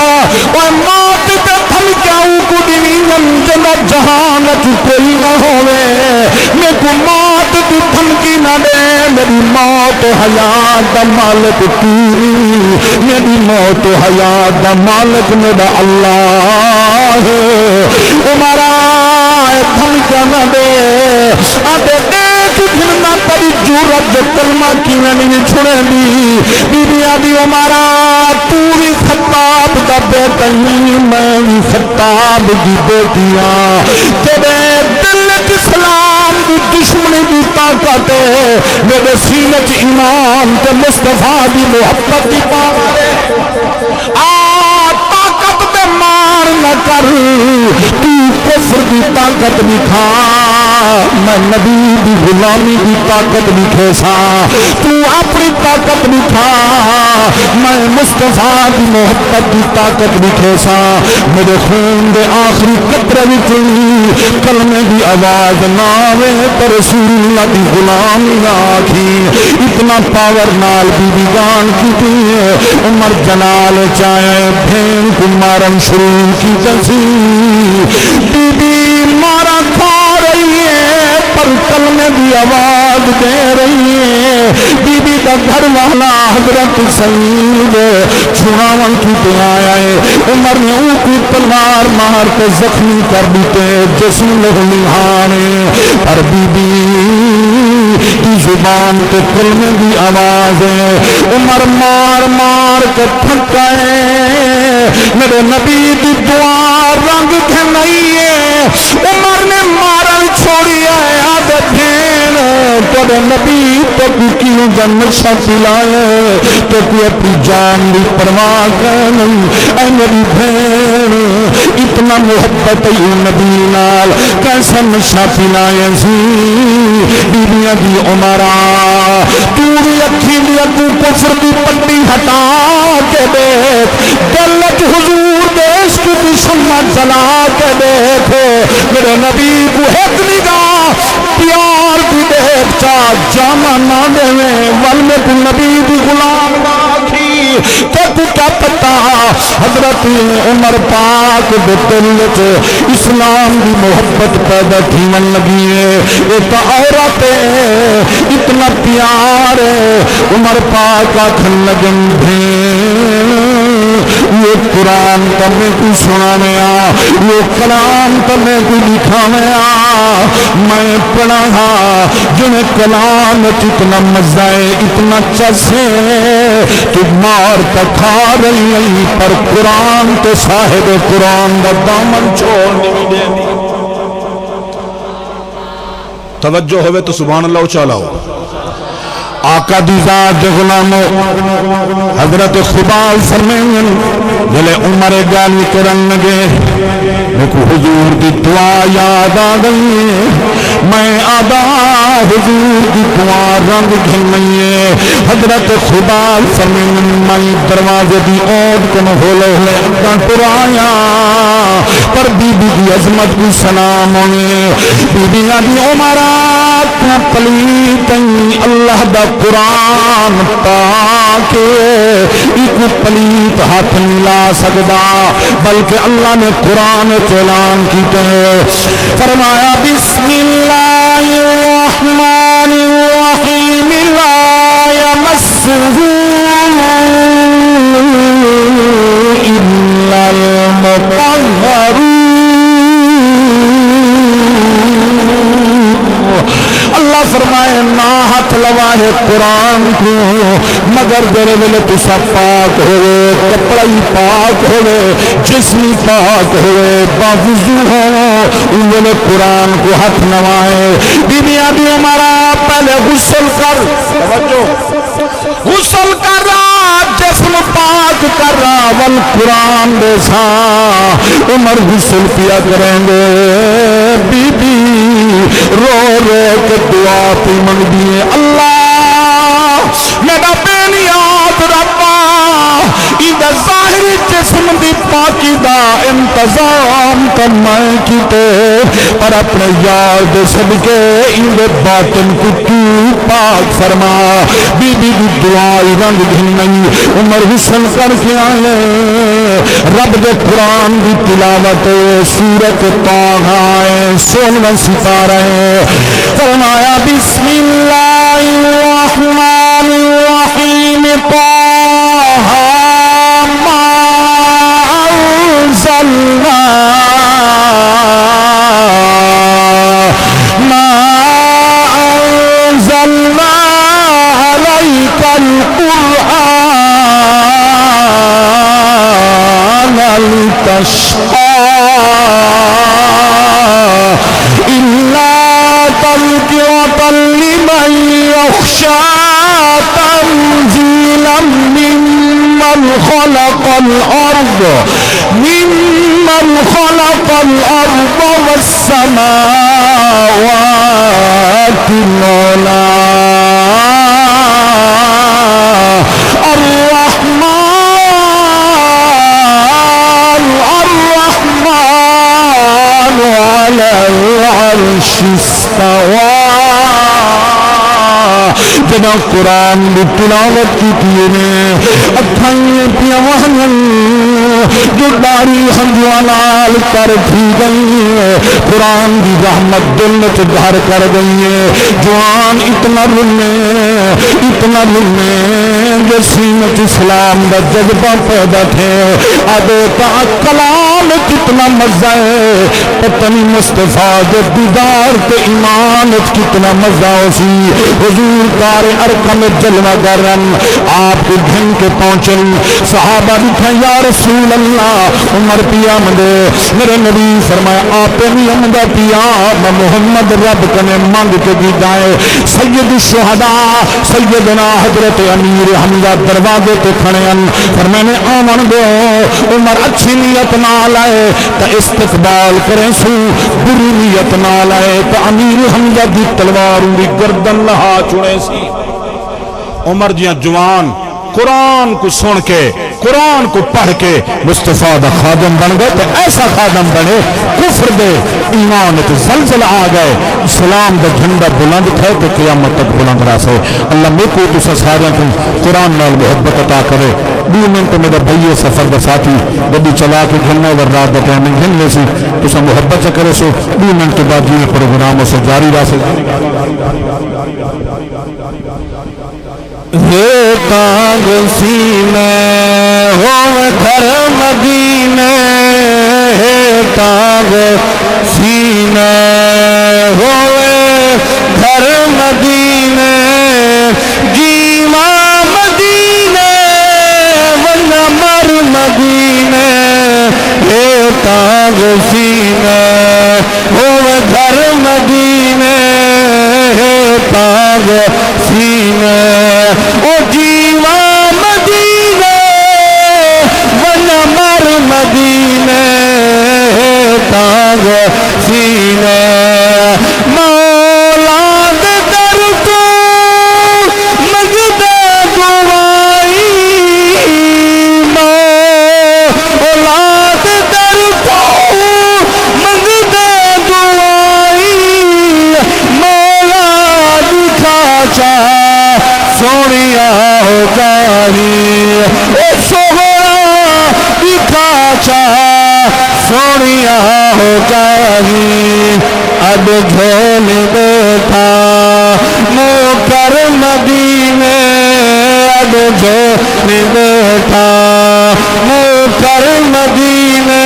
Speaker 7: اور موت پہ تھم کیاؤں کو دنیم جنہ جہان کوئی نہ ہوئے میں کو موت تو تھمکی نہ دے میری موت حیات دا مالک تیری میری موت حیات دا مالک میرا اللہ ہے عمرہ تھمکا نہ دے آدھے دیکھ پھرنا تری جورت جو کلمہ کی نہیں چھوڑے دی بی بی آدھی عمرہ پوری خطاب دا بیٹی میں بھی خطاب دی بیٹیاں تیرے دل اسلام دی دشمنی دی طاقت ہے میرے سینے چ ایمان تے مصطفیٰ دی محبت دی پاور طاقت دے مار نہ کر تو کفر دی طاقت دکھا میں نبی دی غلامی دی طاقت دکھے سا تو اپنی طاقت دکھا میں مصطفیٰ دی محبت دی طاقت دکھے سا میرے خون دے آخری قطرے وچ کلمے دی آواز نہ آوے تے رسول اللہ دی غلامی آکھی اتنا پاور نال بی بی جان کی عمر جلال چاہے بھین کو مارن شروع کی جیسی بی بی مارا کھا رہی ہے پر کلمے دی آواز دے رہی ہے بی بی کا گھر والا حضرت سعید چھڑاون کی پہ آیا ہے عمر نے ان کی تلوار مار کے زخمی کر دیتے جسم لہنہانے پر بی بی کی زبان کے کلمے دی آواز ہے عمر مار مار کے تھکائے میرے نبی دی دعا رنگ کھنائی ہے عمر نے مارن چھوڑی ہے آدھے دین تیرے نبی تو کیوں جنت پلائے تو اپنی جان کی پرواہ کر نہیں. اے میری بہن اتنا محبت نبی نال کیسا نشا پلائے سی بیبیاں دی عمرہ تو بھی اکھی دی اگوں کفر دی پٹی ہٹا کے دیکھ دل وچ حضور دے عشق دی شمع جلا کے دیکھ میرے نبی کو ایک نگاہ پیار دی دیکھ چا جانا نہ دے ول میں تو نبی دی غلام باقی تو کیا پتا حضرت عمر پاک دے دل وچ اسلام دی محبت پیدا تھیون لگی ہے. ایک عورت اتنا پیار عمر پاک آکھن لگن بھین وہ قرآن تمہیں کو سنانے وہ کلام تمہیں کو لکھانے میں پڑھا جنہیں کلام اتنا مزہ ہے اتنا چسے تو مار تکھا رہی ہے پر قرآن تو صاحب قرآن دا دامن چھوڑ نہیں دے دی. توجہ ہوئے تو سبحان اللہ اچھالاؤ. آقا دی ذات غلامو حضرت خبال فرمائیں جلے عمر گالی کرن لگے میرے حضور دی دعا یاد آ گئی میں آدھا حضور دی دعا رنگ گھنئی ہے. حضرت خبال فرمائیں میں دروازے دی اوٹ کن ہولے ہوئے اندر پرایا پر بی بی دی عظمت کی سلام ہوئے بی بی دی عمرات پلیتیں اللہ دا قرآن تاکہ ایک پلیت ہاتھ نہیں لا سکدا بلکہ اللہ نے قرآن اعلان کیتے ہیں فرمایا بسم اللہ الرحمن الرحیم لا یمسہ الا المطہرون. اللہ فرمائے نہ ہاتھ لوائے قرآن کو مگر جرے ویلے تسا پاک ہوئے کپڑا ہی پاک ہوئے جسمی پاک ہوئے باوضو ہو انہوں قرآن کو ہاتھ لوائے. بی بی ابی عمرہ پہلے غسل کر غسل کر رہا جسم پاک کر رہا والقرآن دے سا عمر غسل پیا کریں گے بی بی رو رو کے دعا پی منگ دیئے اللہ میرا بینیاد ربا ایدہ ظاہری جسم دی پاکی دا انتظام تمہیں کیتے پر اپنے یاد صدقے ایدہ باطن کو تو پاک فرما بی بی دی دعائی رنگ گھنئی عمر حسن کر کے آئے رب دے قرآن دی تلاوت سورت طاہا ہے 16 ستارہ ہے فرمایا بسم اللہ الرحمن الرحیم طاہا ما انزلنا علیک القرآن لتشقى إلا تذكرة لمن يخشى تنزيلا ممن خلق الأرض والسماوات العلى الرحمن على العرش استوى. جنا قرآن بھی تلاوت کی نے اکھائیں پیا وہن جو داری ہنجوانال کر تھی گئی قرآن کی رحمت دل میں ظاہر کر گئی ہے. جوان اتنا رلنے جو سینت اسلام دا جذبہ پیدا تھے اب کا کلام میں کتنا مزہ ہے، پتہ نہیں مصطفیٰ دے دیدار تے ایمان کتنا مزہ ہو سی۔ حضور دار ارقم جلوہ گرم آپ کو گھن کے پہنچن، صحابہ لکھا یا رسول اللہ عمر پیا مندے، میرے نبی فرمایا آپ بھی امدہ پیا میں محمد رب کنے مانگ کے دی جائے۔ سید الشہداء سیدنا حضرت امیر حمزہ دروازے تے کھڑے ہیں، فرمانے آمن دو عمر اچھی نیت نہ لائے تو استقبال کریں سو، بری نیت نہ لائے تو امیر حمزہ دی تلوار دی گردن لہا چڑے سی۔ عمر جیاں جوان قرآن کو سن کے قرآن کو پڑھ کے مصطفیٰ دا خادم بن گئے، تو ایسا خادم بنے کفر دے ایمان تے زلزل آ گئے، اسلام دا جھنڈا بلند تھے تو قیامت تک بلند رہ سے۔ اللہ میں کو تو سارے کو قرآن نال محبت عطا کرے۔ 2 منٹ میرا بھائی سفر دا ساتھی گڈی چلا کے گھننا ور رات دا ٹائم گھن لے سی، تو محبت سے کرے سو 2 منٹ کے بعد یہ پروگرام اسے جاری رہ سے۔
Speaker 6: یہ تاج سینے ہو گھر مدینے، تاج سینے ہو گھر مدینے، جیوا مدینے ورنہ مر مدینے، یہ تاج سینے ہو گھر مدینے، تاج سینے او جیوا مدینے ورنہ مر مدینے، تاج سینے مولا دے در تو مگدے دعائی، مولا دے در تو مگدے دعائی، مولا دکھا چاہ سونیا ہو جاری، او سوہرا دکھا چاہ سونیا ہو جاری، اب جھول بیٹھا منہ کر مدینے، اب جھول بیٹھا منہ کر مدینے،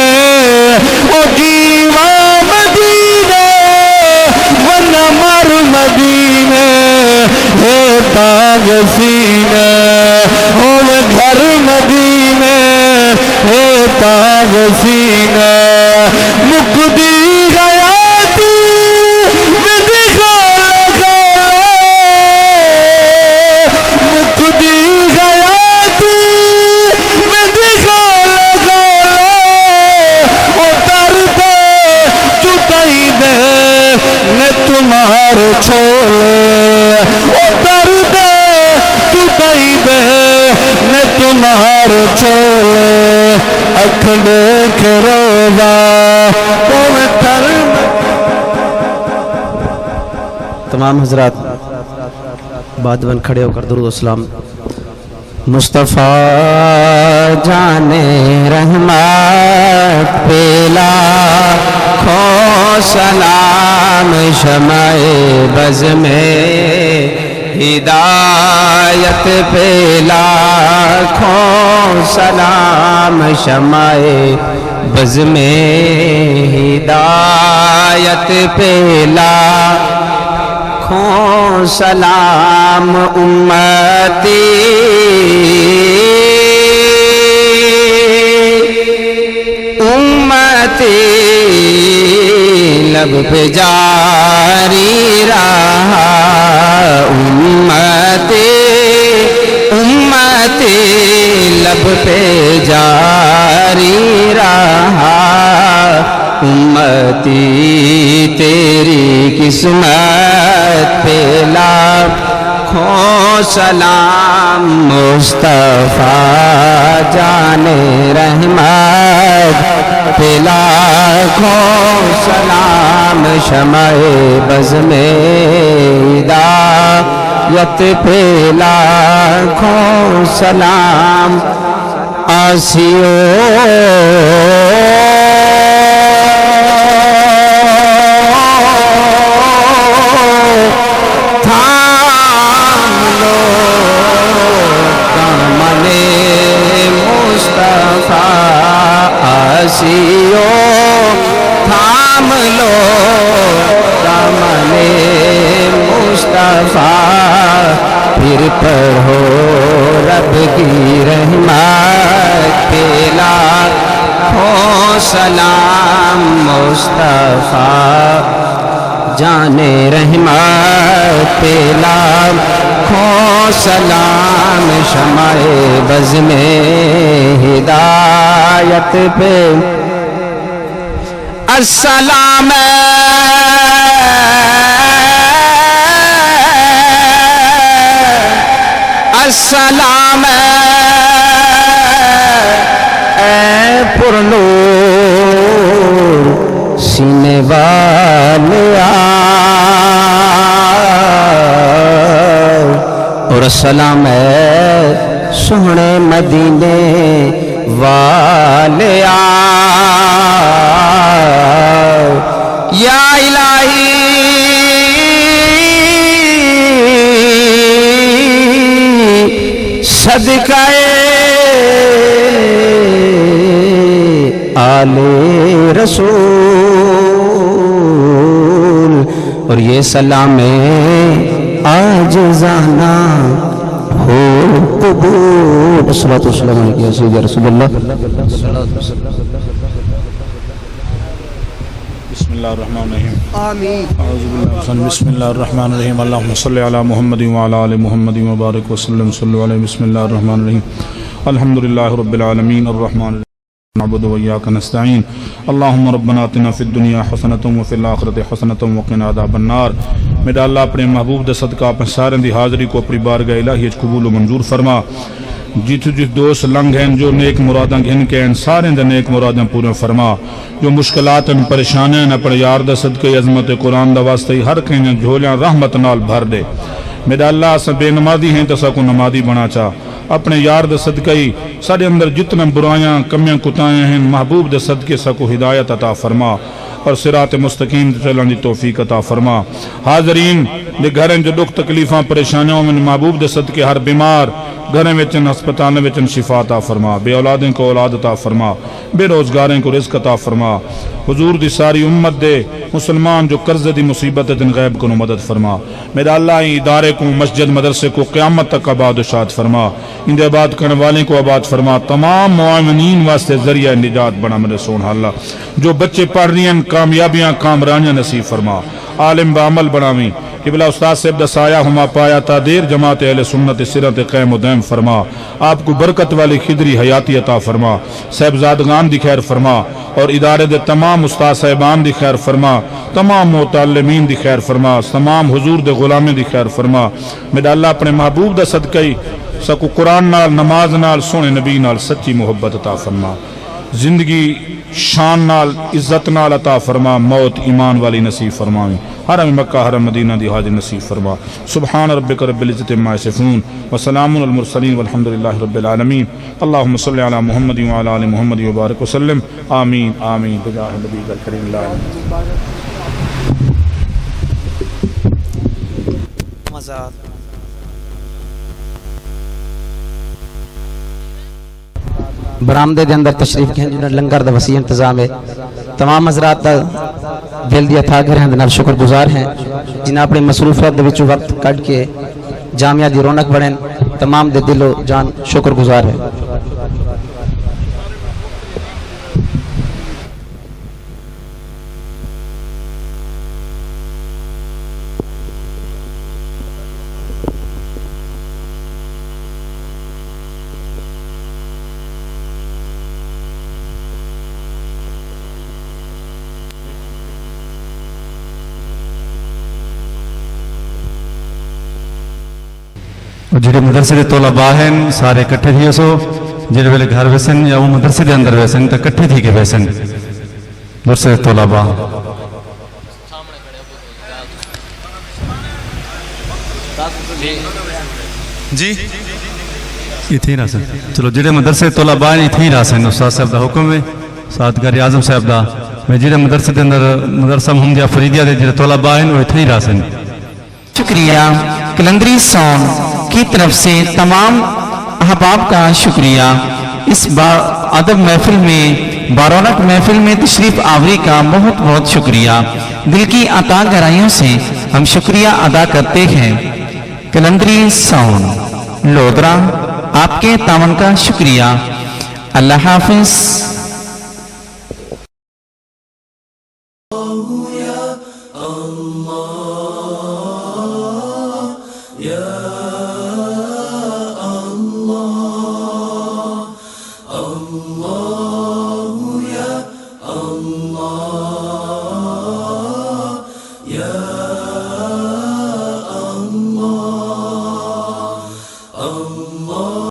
Speaker 6: او جیوا مدینے ورنہ مر مدینے، ہے تاج سینے ہو گھر مدینے، ہے تاج سینے مکدی گیا تو بدخا لگا، مکدی گیا تو بدخا لگا، او در دے چٹائی دے نے تمہارے چھولے، او در دے چٹائی دے نے تمہارے چھولے، اکھڑے کے روزہ تمہیں تر۔
Speaker 1: تمام حضرات بعد بن کھڑے ہو کر درود و سلام۔ مصطفیٰ جان رحمت پیلا کھو سلام، شمع بز میں ہدایت پیلا کھو سلام، شمع بز میں ہدایت پیلا کھو سلام، امتی امتی لب پہ جاری رہا، امتی امتی لب پہ جاری رہا، امتی تیری قسمت پہ لاکھوں سلام، مصطفیٰ جان رحمت پہ لاکھوں سلام، شمع بز میں ہدایت پہ لاکھوں سلام، آسیو آسیو رحمت پہ لاکھوں سلام مصطفیٰ جان رحمت پہ لاکھوں سلام شمع بز میں ہدایت پہ السلام السلام اے پرنور سینے والیا اور السلام اے سونے مدینے والیا یا الہی صدقہ آل رسول اور یہ سلام عاجزانہ ہو قبول صلوات و سلام علیکہ یا سیدی رسول اللہ
Speaker 8: بسم اللہ الرحمن الرحیم آمین اعوذ باللہ بسم اللہ الرحمن الرحیم اللہم صلی علی محمد وعلی آل محمد وبارک وسلم صلی علیہ بسم اللہ الرحمن الرحیم الحمدللہ رب العالمین الرحمن الرحیم نعبد وإياك نستعين اللهم ربنا آتنا في الدنيا حسنة وفي الآخرة حسنة وقنا عذاب النار میرا اللہ اپنے محبوب دے صدقہ اپنے سارے دی حاضری کو اپنی بارگاہ الہی قبول و منظور فرما جت دوست لنگ ہیں جو نیک مراداں گھن کے ہیں سارے دے نیک مراداں پورے فرما جو مشکلات ہیں پریشانیں ہیں اپنے یار دے صدقے عظمت قرآن دا واسطے ہر کہیں جھولیاں رحمت نال بھر دے میرا اللہ سے بے نمازی ہیں تسا کو نمازی بنا چاہ اپنے یار دے صدقے سارے اندر جتنے برائیاں کمیاں کتائیں ہیں محبوب دے صدقے سا کو ہدایت عطا فرما اور صراط مستقیم چلن دی توفیق عطا فرما حاضرین دے گھریں جو دکھ تکلیفاں پریشانیوں میں محبوب دے صدقے ہر بیمار گھریں وچن ہسپتالیں وچن شفا عطا فرما بے اولادیں کو اولاد عطا فرما بے روزگاریں کو رزق عطا فرما حضور دی ساری امت دے مسلمان جو قرض دی مصیبت دن غیب کو مدد فرما میرا اللہ ادارے کو مسجد مدرسے کو قیامت تک آباد و شاد فرما ان دے آباد کرنے والے کو آباد فرما تمام معاونین واسطے ذریعہ نجات بنا میرے سون اللہ جو بچے پڑھ رہی ہیں کامیابیاں کامرانیاں نصیب فرما عالم بعمل بناویں قبلہ استاد صاحب دا سایہ ہما پایا تا دیر جماعت اہل سنت سرت قیم و دائم فرما آپ کو برکت والی خدری حیاتی عطا فرما صاحبزادگان دی خیر فرما اور ادارے دے تمام استاد صاحبان دی خیر فرما تمام متعلمین دی خیر فرما تمام حضور دے غلامیں دی خیر فرما میرا اللہ اپنے محبوب دا صدقہ سکو قرآن نال نماز نال سونے نبی نال سچی محبت عطا فرما زندگی شان نال عزت نال عطا فرما موت ایمان والی نصیب فرماویں حرم مکہ حرم مدینہ دی حاضر نصیب فرما سبحان ربک رب العزت عما یصفون وسلام علی المرسلین والحمدللہ رب العالمین اللہم صلی علی محمد وعلی آل محمد وبارک وسلم آمین آمین بجاہ نبی کریم اللہ
Speaker 1: برآمدے دے اندر تشریف کہیں جنہاں لنگر دا وسیع انتظام ہے تمام حضرات دل دیا تھا گھر ہیں دنال شکر گزار ہیں جنہاں اپنے مصروفیت دے وچوں وقت کٹ کے جامعہ دی رونق بڑھیں تمام دے دل و جان شکر گزار ہیں
Speaker 2: جڑے مدرسے دے طلباء ہیں سارے کٹھے تھی سو جڑے ویلے گھر ویسن یا وہ مدرسے دے اندر ویسن تو کٹھے تھی کے ویسن مدرسے دے طلباء
Speaker 3: جی
Speaker 2: یہ تھی راسن چلو جڑے مدرسے طلباء ہیں یہ تھی راسن استاد صاحب دا حکم ہے ساتگار اعظم صاحب دا میں جڑے مدرسے دے اندر مدرسہ محمدیہ فریدیہ دے جڑے طلباء ہیں وہ تھی راسن
Speaker 1: شکریہ کلندری سون کی طرف سے تمام احباب کا شکریہ اس ادب محفل میں بارونق محفل میں تشریف آوری کا بہت بہت شکریہ دل کی عطا گرائیوں سے ہم شکریہ ادا کرتے ہیں کلندری سون لودرا آپ کے تعاون کا شکریہ. اللہ حافظ.
Speaker 9: Ya